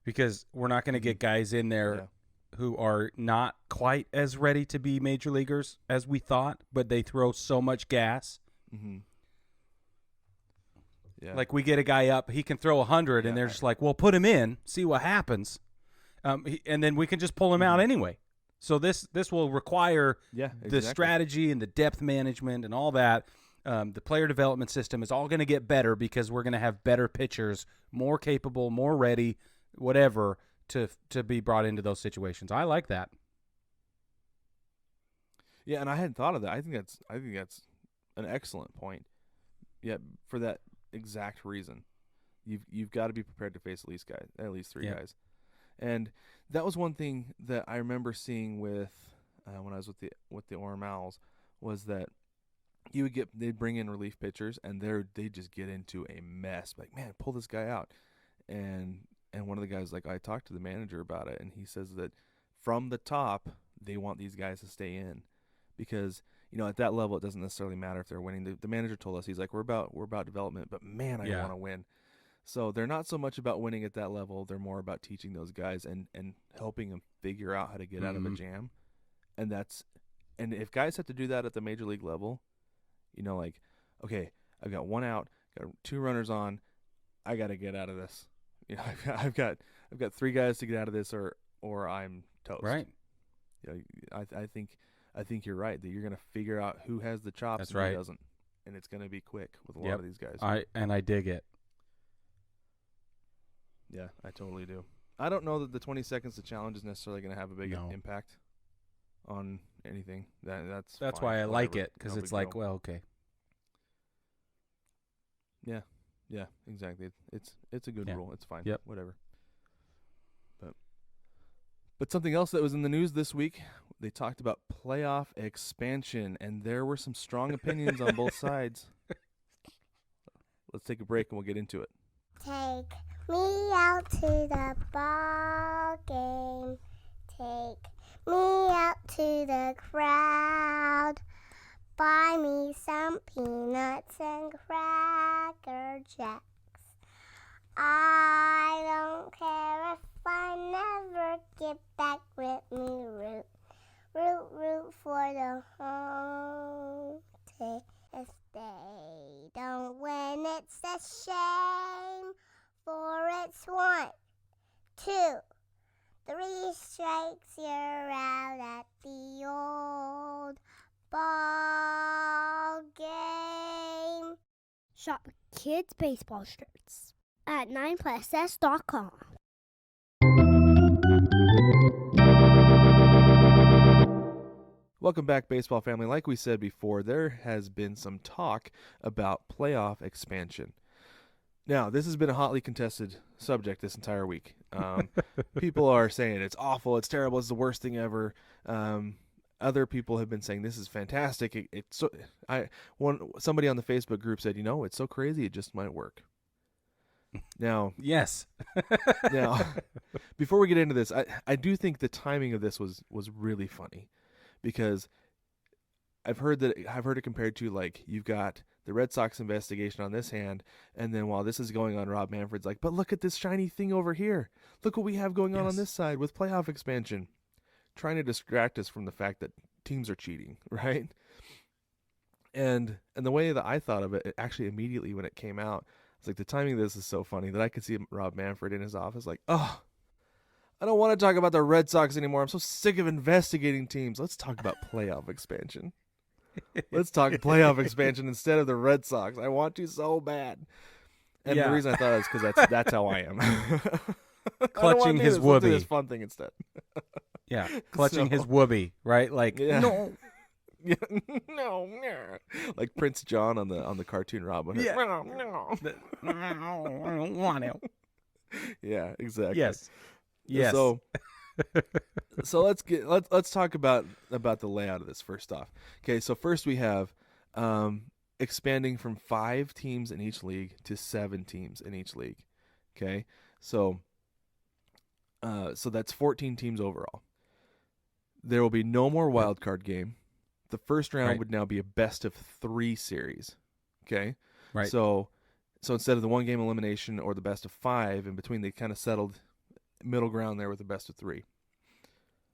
because we're not going to get guys in there who are not quite as ready to be major leaguers as we thought, but they throw so much gas. Mm-hmm. Yeah. Like we get a guy up, he can throw 100, and they're just like, well, put him in, see what happens. And then we can just pull him out anyway. So this will require the strategy and the depth management and all that. The player development system is all going to get better because we're going to have better pitchers, more capable, more ready, whatever, to be brought into those situations. I like that. Yeah, and I hadn't thought of that. I think that's an excellent point. Yeah, for that exact reason, you've got to be prepared to face at least three guys. And that was one thing that I remember seeing with when I was with the Orem Owls was that they'd bring in relief pitchers and they just get into a mess. Like, man, pull this guy out. And one of the guys, like, I talked to the manager about it, and he says that from the top they want these guys to stay in because at that level it doesn't necessarily matter if they're winning. The manager told us, he's like, we're about development, but man, I want to win. So they're not so much about winning at that level. They're more about teaching those guys and helping them figure out how to get out of a jam. And if guys have to do that at the major league level, like, okay, I've got 1 out, got 2 runners on, I got to get out of this. I've got 3 guys to get out of this, or I'm toast. Right. I think you're right that you're gonna figure out who has the chops and who doesn't, and it's gonna be quick with a lot of these guys. I dig it. Yeah, I totally do. I don't know that the 20 seconds to challenge is necessarily going to have a big impact on anything. That's fine. Why I like it, because it's like, well, okay. Yeah, exactly. It's a good rule. It's fine. Yep. Whatever. But something else that was in the news this week, they talked about playoff expansion, and there were some strong opinions on both sides. Let's take a break and we'll get into it. Take me out to the ball game. Take me out to the crowd. Buy me some peanuts and Cracker Jacks. I don't care if I never get back with me. Root, root, root for the home team. If they don't win, it's a shame. For it's 1, 2, 3 strikes, you're out at the old ball game. Shop kids' baseball shirts at 9pluss.com. Welcome back, baseball family. Like we said before, there has been some talk about playoff expansion. Now, this has been a hotly contested subject this entire week. People are saying it's awful, it's terrible, it's the worst thing ever. Other people have been saying this is fantastic. Somebody on the Facebook group said, it's so crazy, it just might work. Now, yes. Now, before we get into this, I do think the timing of this was really funny, because I've heard it compared to, like, you've got the Red Sox investigation on this hand, and then while this is going on, Rob Manfred's like, but look at this shiny thing over here. Look what we have going on this side with playoff expansion, trying to distract us from the fact that teams are cheating, right? And the way that I thought of it actually immediately when it came out, it's like the timing of this is so funny that I could see Rob Manfred in his office like, oh, I don't want to talk about the Red Sox anymore. I'm so sick of investigating teams. Let's talk about playoff expansion. Let's talk playoff expansion instead of the Red Sox. I want to so bad. And the reason I thought is because that's how I am. Clutching his whoopee. whoopee. Let's do this fun thing instead. Yeah, clutching his whoopee, right? Like, no. Yeah, no, like Prince John on the cartoon Robin Hood. Yeah. No. I don't want to. Yeah, exactly. Yes. Yes. So let's talk about the layout of this first off. Okay, so first we have expanding from 5 teams in each league to 7 teams in each league. Okay, so that's 14 teams overall. There will be no more wild card game. The first round would now be a best of 3 series. Okay, Right. So instead of the 1 game elimination or the best of 5 in between, they kind of settled middle ground there with the best of 3.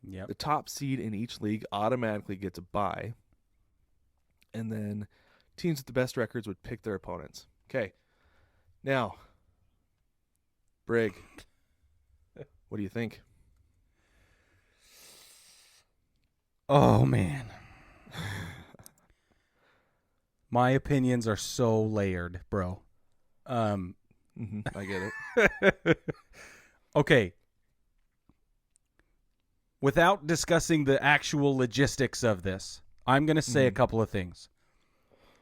Yep. The top seed in each league automatically gets a bye. And then teams with the best records would pick their opponents. Okay. Now, Brig, what do you think? Oh, man. My opinions are so layered, bro. I get it. Okay. Without discussing the actual logistics of this, I'm going to say a couple of things.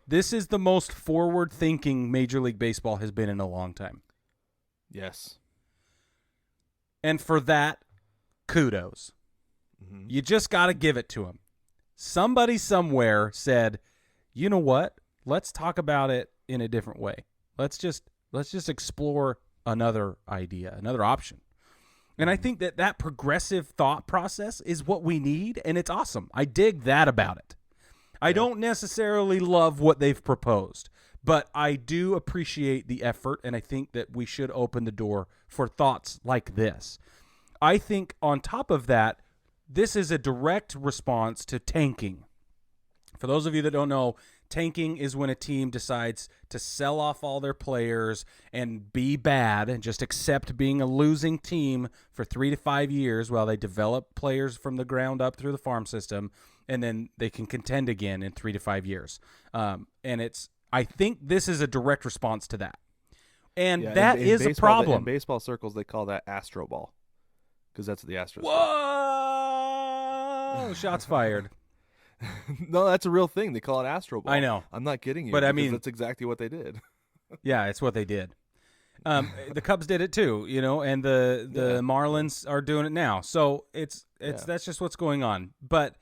This is the most forward-thinking Major League Baseball has been in a long time. Yes. And for that, kudos. You just got to give it to them. Somebody somewhere said, you know what? Let's talk about it in a different way. Let's just explore another idea, another option. And I think that progressive thought process is what we need, and it's awesome. I dig that about it. I don't necessarily love what they've proposed, but I do appreciate the effort, and I think that we should open the door for thoughts like this. I think on top of that, this is a direct response to tanking. For those of you that don't know, tanking is when a team decides to sell off all their players and be bad and just accept being a losing team for 3 to 5 years while they develop players from the ground up through the farm system, and then they can contend again in 3 to 5 years. I think this is a direct response to that. And that is a problem. In baseball circles, they call that Astro Ball because that's what the Astros do. Whoa! Shots fired. No, that's a real thing. They call it Astro Ball. I know. I'm not kidding you. But I mean, that's exactly what they did. Yeah, it's what they did. The Cubs did it too, and the Marlins are doing it now. So that's just what's going on. But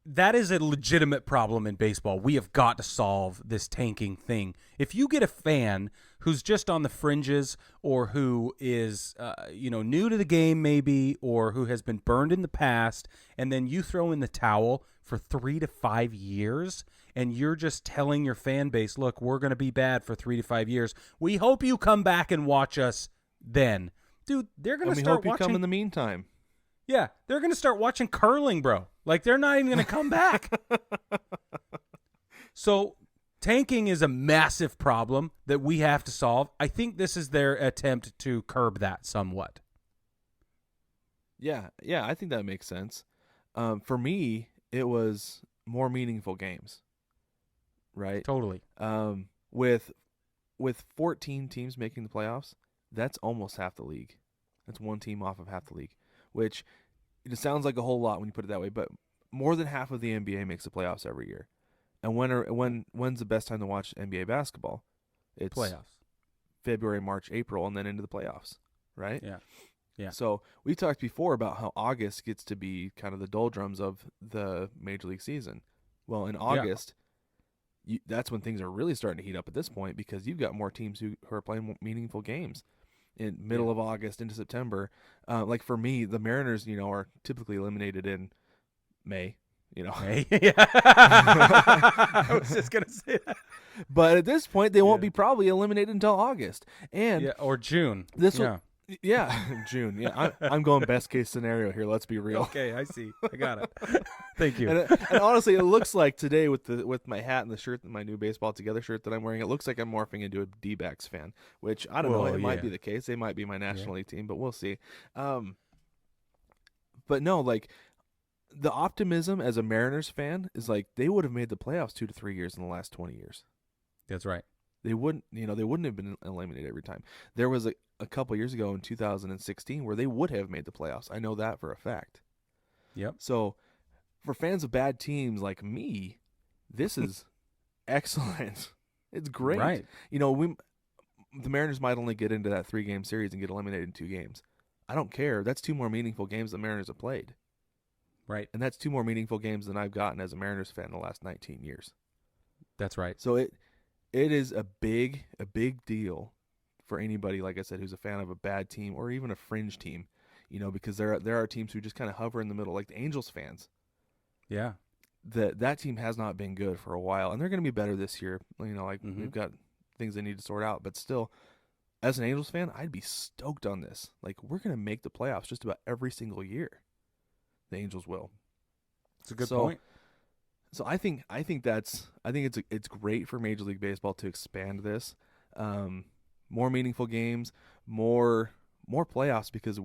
that is a legitimate problem in baseball. We have got to solve this tanking thing. If you get a fan who's just on the fringes or who is new to the game maybe, or who has been burned in the past, and then you throw in the towel for 3 to 5 years, and you're just telling your fan base, look, we're going to be bad for 3 to 5 years. We hope you come back and watch us then. Dude, they're going to start watching. We hope you come in the meantime. Yeah, they're going to start watching curling, bro. Like, they're not even going to come back. So tanking is a massive problem that we have to solve. I think this is their attempt to curb that somewhat. Yeah, I think that makes sense. For me, it was more meaningful games, right? Totally. With 14 teams making the playoffs, that's almost half the league. That's one team off of half the league, which it sounds like a whole lot when you put it that way, but more than half of the NBA makes the playoffs every year. And when's the best time to watch NBA basketball? It's playoffs. February, March, April, and then into the playoffs, right? Yeah. Yeah. So we talked before about how August gets to be kind of the doldrums of the Major League season. Well, in August, that's when things are really starting to heat up at this point because you've got more teams who are playing meaningful games in middle of August into September. Like for me, the Mariners, are typically eliminated in May. May? Yeah. I was just gonna say that. But at this point, they won't be probably eliminated until August or June. June. Yeah, I'm going best case scenario here. Let's be real. Okay, I see. I got it. Thank you. And honestly, it looks like today with my hat and the shirt, my new Baseball Together shirt that I'm wearing, it looks like I'm morphing into a D-backs fan. Which I don't know. It might be the case. They might be my National League team, but we'll see. But no, like the optimism as a Mariners fan is like they would have made the playoffs 2 to 3 years in the last 20 years. That's right. They wouldn't have been eliminated every time. There was a couple years ago in 2016 where they would have made the playoffs. I know that for a fact. Yep. So for fans of bad teams like me, this is excellent. It's great. Right. The Mariners might only get into that 3-game series and get eliminated in 2 games. I don't care. That's 2 more meaningful games the Mariners have played. Right. And that's 2 more meaningful games than I've gotten as a Mariners fan in the last 19 years. That's right. So it is a big deal for anybody, like I said, who's a fan of a bad team or even a fringe team, because there are teams who just kind of hover in the middle, like the Angels fans. Yeah. That team has not been good for a while, and they're going to be better this year. We've got things they need to sort out, but still, as an Angels fan, I'd be stoked on this. Like, we're going to make the playoffs just about every single year. The Angels will. It's a good point. So I think it's great for Major League Baseball to expand this, more meaningful games, more playoffs, because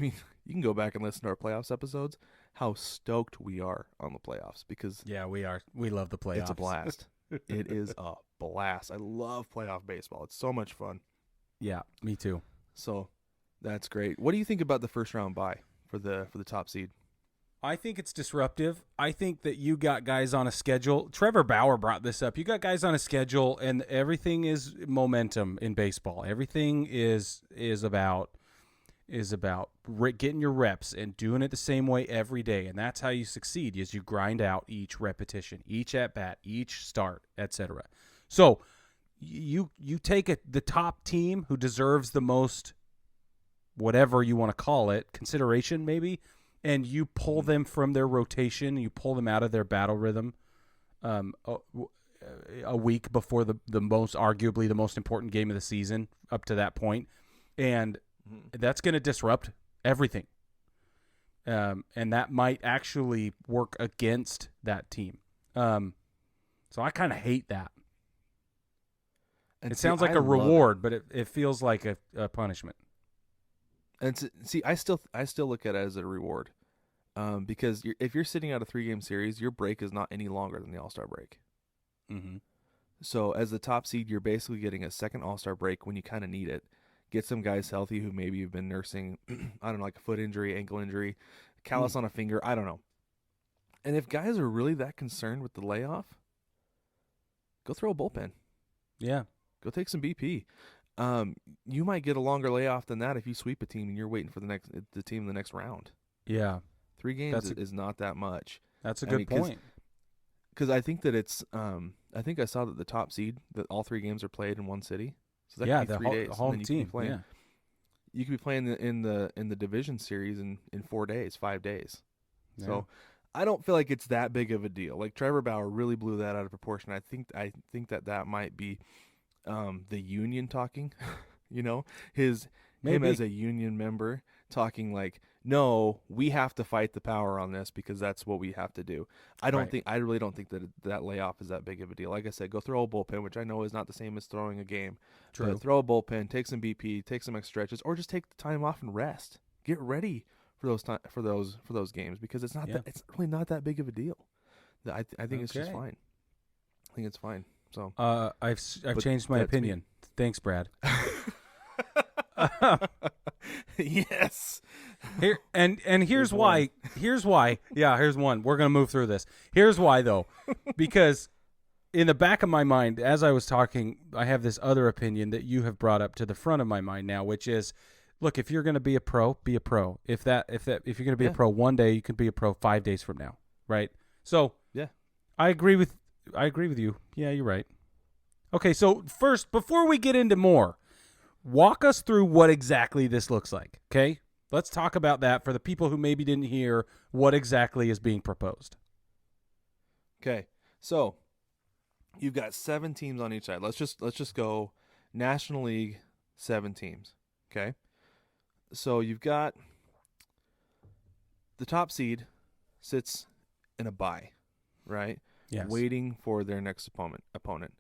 you can go back and listen to our playoffs episodes. How stoked we are on the playoffs, because Yeah, we are. We love the playoffs. it's a blast. It is a blast. I love playoff baseball. It's so much fun. Yeah, me too. So that's great. What do you think about the first round bye for the top seed? I think it's disruptive. I think that you got guys on a schedule. Trevor Bauer brought this up. You got guys on a schedule, and everything is momentum in baseball. Everything is about getting your reps and doing it the same way every day, and that's how you succeed. Is you grind out each repetition, each at bat, each start, etc. So you take the top team who deserves the most, whatever you want to call it, consideration maybe, and you pull them from their rotation, you pull them out of their battle rhythm a week before arguably the most important game of the season up to that point, and that's going to disrupt everything. And that might actually work against that team. So I kind of hate that. And it sounds like a reward, but it feels like a punishment. And I still look at it as a reward, because if you're sitting out a 3-game series, your break is not any longer than the All-Star break. Mm-hmm. So as the top seed, you're basically getting a second All-Star break when you kind of need it. Get some guys healthy who maybe have been nursing, I don't know, like a foot injury, ankle injury, callus on a finger, I don't know. And if guys are really that concerned with the layoff, go throw a bullpen. Yeah. Go take some BP. You might get a longer layoff than that if you sweep a team and you're waiting for the team in the next round. Yeah. 3 games is not that much. That's a good point. Because I think that it's I think I saw that the top seed, that all 3 games are played in one city. So that could be 3 days. The home team. You could be playing in the division series in 4 days, 5 days. Yeah. So I don't feel like it's that big of a deal. Like, Trevor Bauer really blew that out of proportion. I think that might be the union talking, him as a union member talking like, no, we have to fight the power on this because that's what we have to do. I really don't think that layoff is that big of a deal. Like I said, go throw a bullpen, which I know is not the same as throwing a game. True. But throw a bullpen, take some BP, take some extra stretches, or just take the time off and rest. Get ready for those games, because it's it's really not that big of a deal. I think it's just fine. I think it's fine. So I've changed my opinion. Me. Thanks, Brad. Yes. Here and here's why. Here's why. Yeah, here's one. We're gonna move through this. Here's why though, because in the back of my mind, as I was talking, I have this other opinion that you have brought up to the front of my mind now, which is, look, if you're gonna be a pro, be a pro. If you're gonna be a pro one day, you can be a pro 5 days from now, right? So yeah, I agree with you. Yeah, you're right. Okay, so first, before we get into more, walk us through what exactly this looks like, okay? Let's talk about that for the people who maybe didn't hear what exactly is being proposed. Okay, so you've got 7 teams on each side. Let's just go National League, 7 teams, okay? So you've got the top seed sits in a bye, right? Yes. Waiting for their next opponent.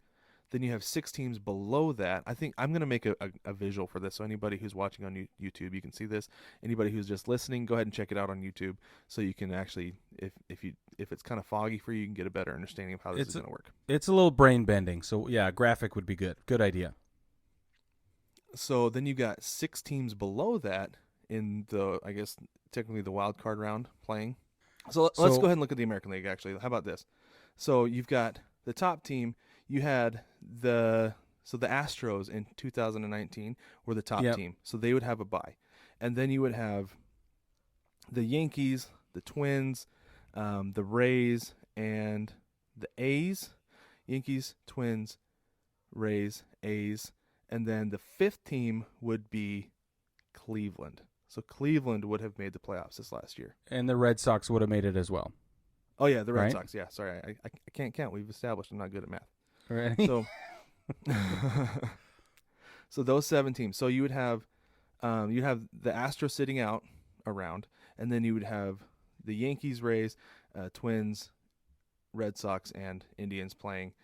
Then you have 6 teams below that. I think I'm going to make a visual for this, so anybody who's watching on YouTube, you can see this. Anybody who's just listening, go ahead and check it out on YouTube, so you can actually, if it's kind of foggy for you, you can get a better understanding of how this is going to work. It's a little brain bending, so yeah, a graphic would be good. Good idea. So then you got 6 teams below that in the, I guess technically the wild card round playing. So let's go ahead and look at the American League, actually. How about this? So you've got the top team. You had the Astros in 2019 were the top team. So they would have a bye. And then you would have the Yankees, the Twins, the Rays, and the A's. Yankees, Twins, Rays, A's. And then the fifth team would be Cleveland. So Cleveland would have made the playoffs this last year. And the Red Sox would have made it as well. Oh, yeah, the Red Right? Sox. Yeah, sorry. I can't count. We've established I'm not good at math. Right. So so those 7 teams. So you would have the Astros sitting out around, and then you would have the Yankees, Rays, Twins, Red Sox, and Indians playing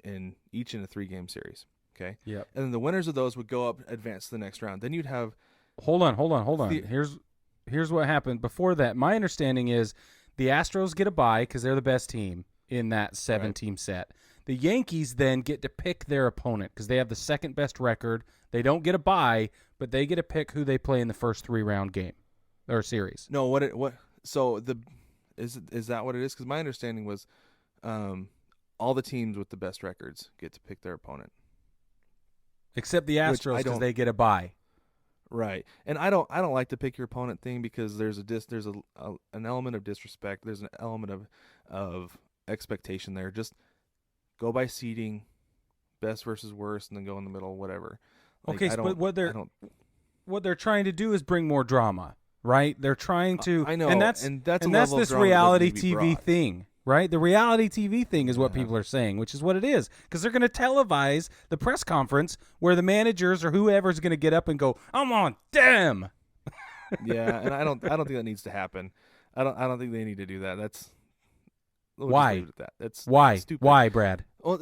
in a 3-game series. Okay? Yep. And then the winners of those would go up, advance to the next round. Then you'd have Hold on. Here's what happened before that. My understanding is the Astros get a bye because they're the best team in that 7-team set. The Yankees then get to pick their opponent because they have the second best record. They don't get a bye, but they get to pick who they play in the first 3-round game or series. No, so is that what it is? Because my understanding was all the teams with the best records get to pick their opponent, except the Astros because they get a bye. Right, and I don't like the pick your opponent thing because there's an element of disrespect. There's an element of expectation there. Just go by seeding, best versus worst, and then go in the middle, whatever. Okay, but what they're trying to do is bring more drama, right? They're trying to. I know, and that's this reality TV thing. Right? The reality TV thing is what people are saying, which is what it is. Because they're going to televise the press conference where the managers or whoever's going to get up and go, I'm on them. Yeah, and I don't think that needs to happen. I don't think they need to do that. Why? That's why? Stupid. Why, Brad? Well,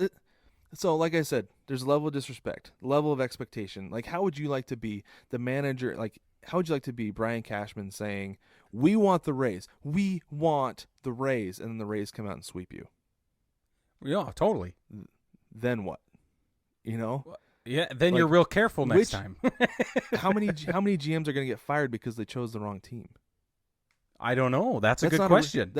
so like I said, there's a level of disrespect, level of expectation. Like, how would you like to be the manager? Like, how would you like to be Brian Cashman saying, "We want the Rays. We want the Rays," and then the Rays come out and sweep you? Yeah, totally. Then what? You know? Yeah, then you're real careful next time. how many GMs are going to get fired because they chose the wrong team? I don't know. That's a good question.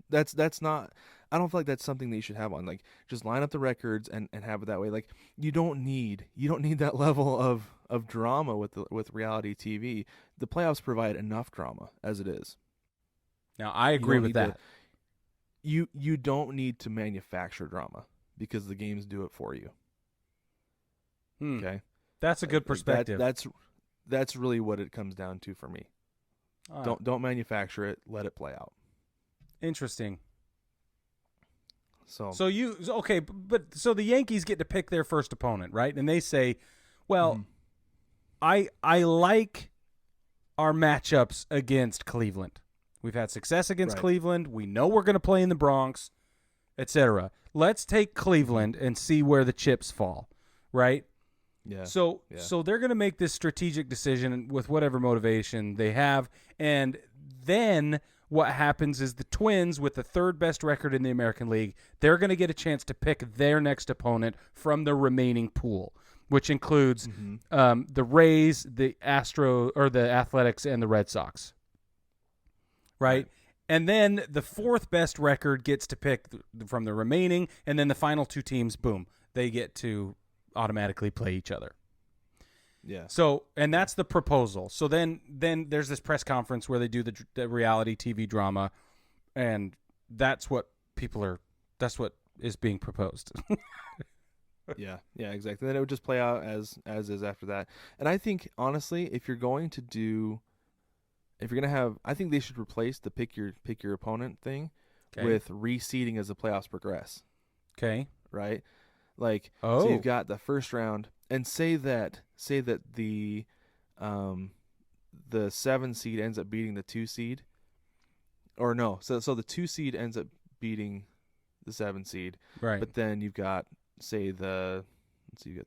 That's not. I don't feel like that's something that you should have on. Like, just line up the records and have it that way. Like, you don't need that level of drama with reality TV. The playoffs provide enough drama as it is. Now, I agree with that. You don't need to manufacture drama because the games do it for you. Okay, that's a good perspective. That's really what it comes down to for me. Don't manufacture it. Let it play out. Interesting. So the Yankees get to pick their first opponent, right? And they say, well, I like our matchups against Cleveland. We've had success against Cleveland. We know we're going to play in the Bronx, etc. Let's take Cleveland and see where the chips fall, right? Yeah. So they're going to make this strategic decision with whatever motivation they have, and then what happens is the Twins, with the third best record in the American League, they're going to get a chance to pick their next opponent from the remaining pool, which includes the Rays, the Athletics, and the Red Sox. Right? And then the fourth best record gets to pick from the remaining, and then the final 2 teams, boom, they get to automatically play each other. Yeah. So, and that's the proposal. So then there's this press conference where they do the reality TV drama, and that's what is being proposed. Yeah, exactly. Then it would just play out as is after that. And I think, honestly, if you're going to have, I think they should replace the pick your opponent thing with reseeding as the playoffs progress. Okay. Right? Like, so you've got the first round, and say that the 7 seed ends up beating the 2 seed, or no, so the 2 seed ends up beating the 7 seed, right? But then you've got, say, you got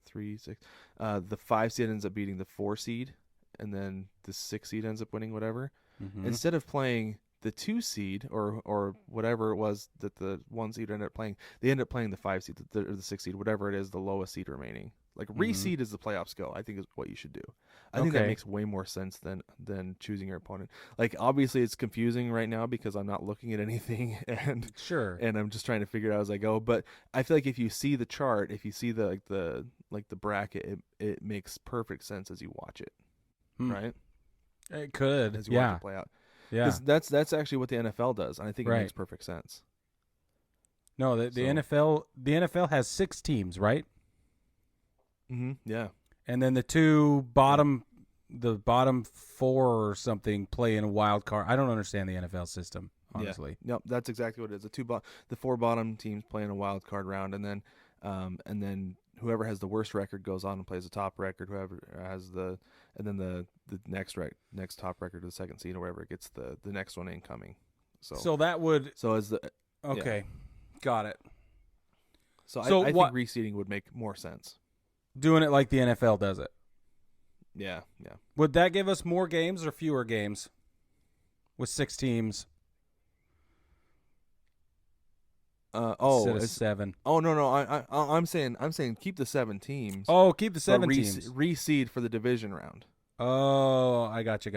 3, 6, the 5 seed ends up beating the 4 seed, and then the 6 seed ends up winning whatever. Mm-hmm. Instead of playing the 2 seed or whatever it was that the 1 seed ended up playing, they end up playing the 5 seed or the 6 seed, whatever it is, the lowest seed remaining. Like reseed as the playoffs go, I think is what you should do. I think that Okay. makes way more sense than choosing your opponent. Like obviously it's confusing right now because I'm not looking at anything and Sure. and I'm just trying to figure it out as I go. But I feel like if you see the chart, if you see the bracket, it makes perfect sense as you watch it, right? It could. As you watch Yeah. it play out. Yeah. 'Cause that's actually what the NFL does, and I think it Right. makes perfect sense. No, the So- NFL has 6 teams, right? Yeah. And then the bottom 4 or something play in a wild card. I don't understand the NFL system, honestly. Yeah. Nope, that's exactly what it is. The 4 bottom teams play in a wild card round, and then whoever has the worst record goes on and plays the top record. Whoever has the next top record to the second seed or whatever gets the next one incoming. So that would As the okay, got it. So So I what- think reseeding would make more sense. Doing it like the NFL does it. Yeah, yeah. Would that give us more games or fewer games with 6 teams instead of it's- 7? Oh no! I'm saying keep the 7 teams. Oh, keep the but 7 teams. reseed for the division round. Oh, I gotcha.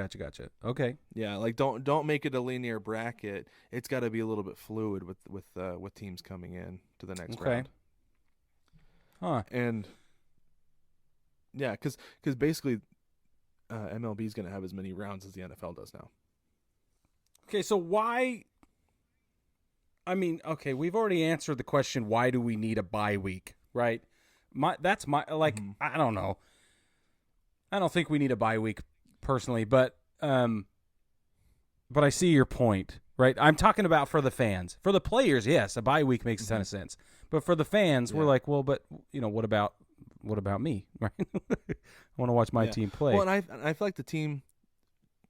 Okay. Yeah, like don't make it a linear bracket. It's got to be a little bit fluid with teams coming in to the next Okay. round. Huh. And yeah, because basically MLB is going to have as many rounds as the NFL does now. Okay, so why? I mean, okay, we've already answered the question. Why do we need a bye week? Right? I don't know. I don't think we need a bye week personally, but I see your point. Right? I'm talking about for the fans. For the players, yes, a bye week makes a ton of sense. But for the fans, we're like, well, but what about me? Right? I want to watch my team play. Well, and I feel like the team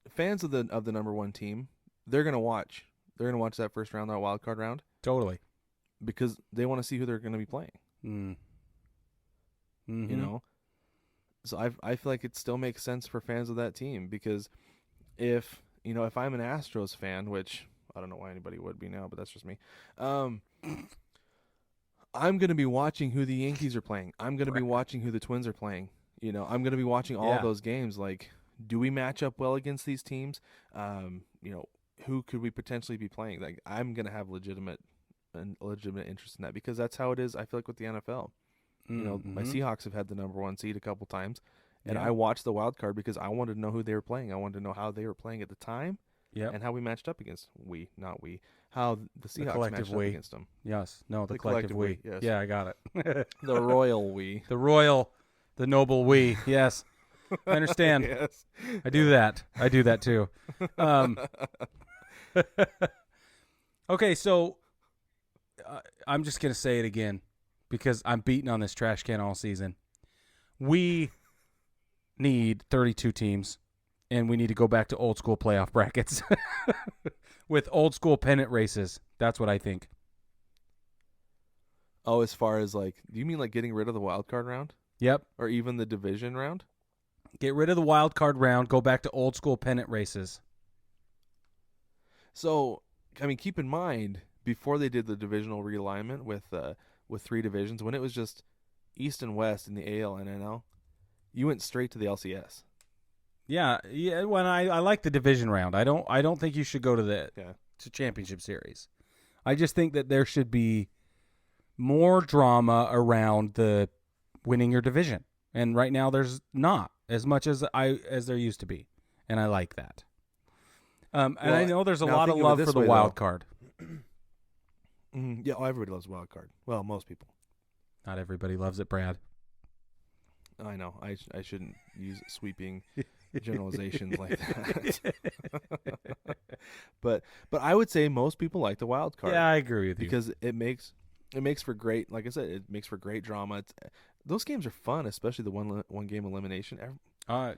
fans of the number 1 team, they're going to watch. They're going to watch that first round, that wild card round, Totally. because they want to see who they're going to be playing. Mm-hmm. You know, so I feel like it still makes sense for fans of that team, because if I'm an Astros fan, which I don't know why anybody would be now, but that's just me. I'm going to be watching who the Yankees are playing. I'm going to be watching who the Twins are playing. I'm going to be watching all those games. Like, do we match up well against these teams? Who could we potentially be playing? Like, I'm going to have legitimate interest in that, because that's how it is. I feel like with the NFL, my Seahawks have had the number 1 seed a couple times, and I watched the wild card because I wanted to know who they were playing. I wanted to know how they were playing at the time, and how we matched up against how the Seahawks matched up against them. Yes. No, the The collective collective we. we, yes. Yeah, I got it. The royal we. The noble we. Yes. I understand. Yes. I do that too. Okay, so I'm just going to say it again because I'm beating on this trash can all season. We need 32 teams, and we need to go back to old school playoff brackets with old school pennant races. That's what I think. Oh, as far as do you mean like getting rid of the wild card round? Yep. Or even the division round? Get rid of the wild card round, go back to old school pennant races. So, I mean, keep in mind, before they did the divisional realignment with 3 divisions, when it was just East and West in the AL and NL, you went straight to the LCS. Yeah. When I like the division round. I don't think you should go to the to championship series. I just think that there should be more drama around the winning your division, and right now there's not as much as there used to be, and I like that. And I know there's a lot of love for the wild card. Yeah, everybody loves wild card. Well, most people. Not everybody loves it, Brad. I know. I shouldn't use sweeping generalizations like that. But I would say most people like the wild card. Yeah, I agree with you. Because it makes for great, like I said, it makes for great drama. Those games are fun, especially the one game elimination.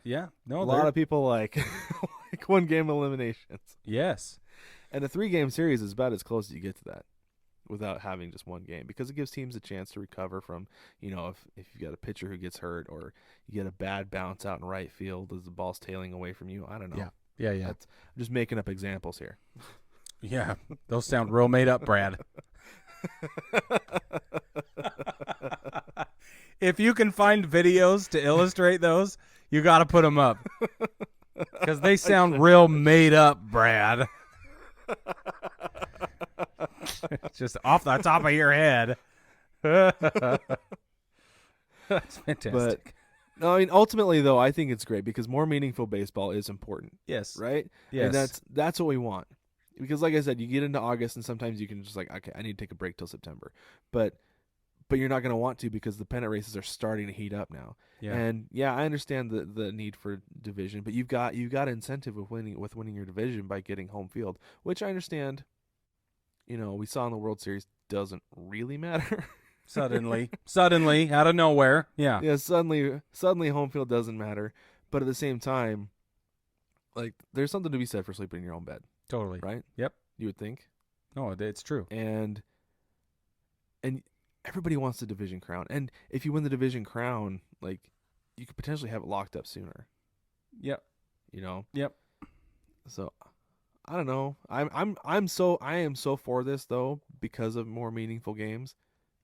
Yeah. No, a lot of people like like 1 game eliminations. Yes. And a 3-game series is about as close as you get to that, without having just 1 game, because it gives teams a chance to recover from, if you got a pitcher who gets hurt, or you get a bad bounce out in right field as the ball's tailing away from you. I don't know. Yeah. I'm just making up examples here. Yeah, those sound real made up, Brad. If you can find videos to illustrate those, you got to put them up because they sound real made up, Brad. Just off the top of your head. That's fantastic. But no, I mean, ultimately though, I think it's great because more meaningful baseball is important. Yes. Right? Yes. And that's what we want. Because like I said, you get into August and sometimes you can just like, okay, I need to take a break till September. But you're not going to want to because the pennant races are starting to heat up now. Yeah. And yeah, I understand the need for division, but you've got incentive with winning your division by getting home field, which I understand. You know, we saw in the World Series doesn't really matter. Suddenly, out of nowhere. Yeah. Yeah, suddenly home field doesn't matter. But at the same time, like there's something to be said for sleeping in your own bed. Totally. Right? Yep. You would think. No, it's true. And everybody wants the division crown. And if you win the division crown, like you could potentially have it locked up sooner. Yep. You know? Yep. So I don't know. I am so for this though because of more meaningful games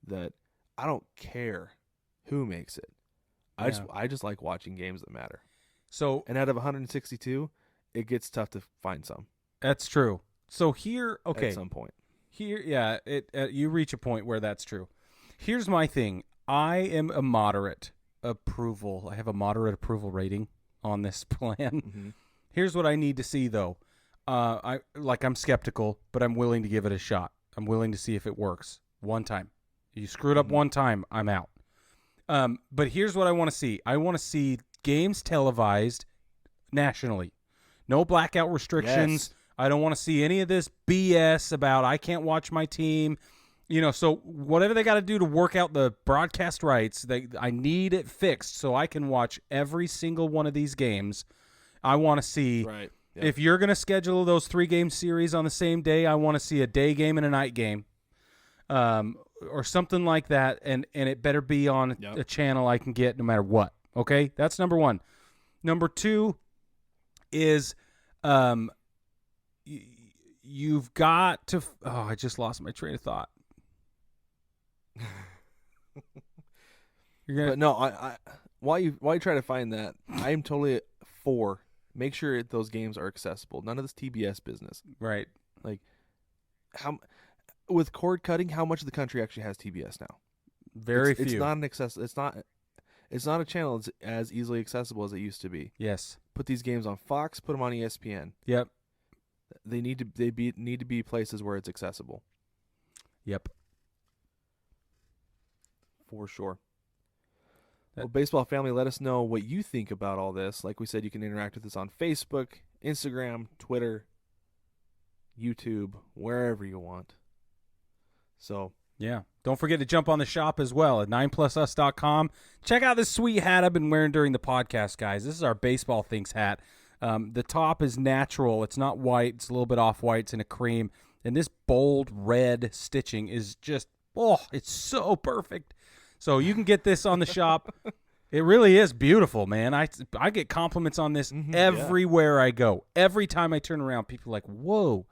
that I don't care who makes it. I just like watching games that matter. So and out of 162, it gets tough to find some. That's true. So here, okay. At some point. Here, yeah, you reach a point where that's true. Here's my thing. I am a moderate approval. I have a moderate approval rating on this plan. Mm-hmm. Here's what I need to see, though. I'm skeptical, but I'm willing to give it a shot. I'm willing to see if it works one time. You screwed up one time, I'm out. But here's what I want to see. I want to see games televised nationally. No blackout restrictions. Yes. I don't want to see any of this BS about I can't watch my team. You know, so whatever they got to do to work out the broadcast rights, I need it fixed so I can watch every single one of these games. I want to see Right. Yep. if you're going to schedule those 3-game series on the same day, I want to see a day game and a night game. Or something like that, and it better be on a channel I can get no matter what. Okay? That's number one. Number two is you've got to I just lost my train of thought. But no, I while you try to find that, I am totally for make sure those games are accessible. None of this TBS business. Right. Like how with cord cutting, how much of the country actually has TBS now? Very few. It's not an It's not a channel that's as easily accessible as it used to be. Yes. Put these games on Fox. Put them on ESPN. Yep. They need to be places where it's accessible. Yep. For sure. Well, baseball family, let us know what you think about all this. Like we said, you can interact with us on Facebook, Instagram, Twitter, YouTube, wherever you want. So, yeah. Don't forget to jump on the shop as well at 9plusus.com. Check out this sweet hat I've been wearing during the podcast, guys. This is our Baseball Things hat. The top is natural. It's not white. It's a little bit off-white. It's in a cream. And this bold red stitching is just, it's so perfect. So you can get this on the shop. It really is beautiful, man. I get compliments on this everywhere I go. Every time I turn around, people are like, whoa.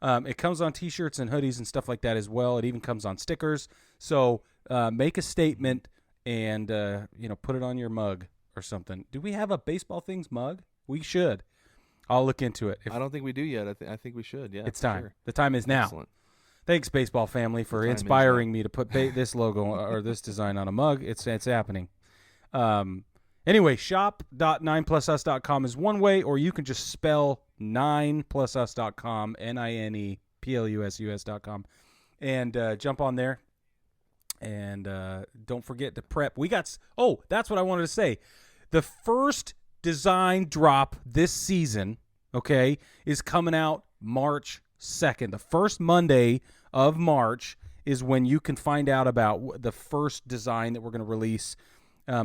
It comes on T-shirts and hoodies and stuff like that as well. It even comes on stickers. So make a statement and put it on your mug or something. Do we have a Baseball Things mug? We should. I'll look into it. I don't think we do yet. I think we should. Yeah, it's time. Sure. The time is now. Excellent. Thanks, Baseball Family, for inspiring me to put this logo or this design on a mug. It's happening. Anyway, shop.9plusus.com is one way, or you can just spell 9plusus.com, NINEPLUSUS.com, and jump on there. And don't forget to prep. That's what I wanted to say. The first design drop this season, okay, is coming out March 2nd. The first Monday of March is when you can find out about the first design that we're going to release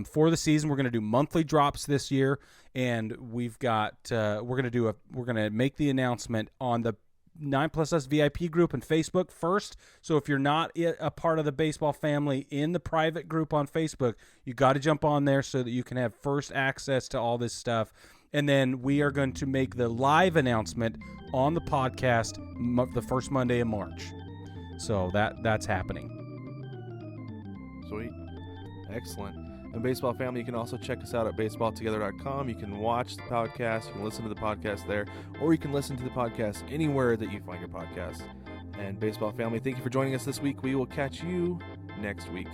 for the season. We're going to do monthly drops this year, and we've got we're going to make the announcement on the 9plusus VIP group and Facebook first. So if you're not a part of the baseball family in the private group on Facebook, you got to jump on there so that you can have first access to all this stuff. And then we are going to make the live announcement on the podcast the first Monday in March. So that's happening. Sweet. Excellent. And Baseball Family, you can also check us out at baseballtogether.com. You can watch the podcast, you can listen to the podcast there, or you can listen to the podcast anywhere that you find your podcast. And Baseball Family, thank you for joining us this week. We will catch you next week.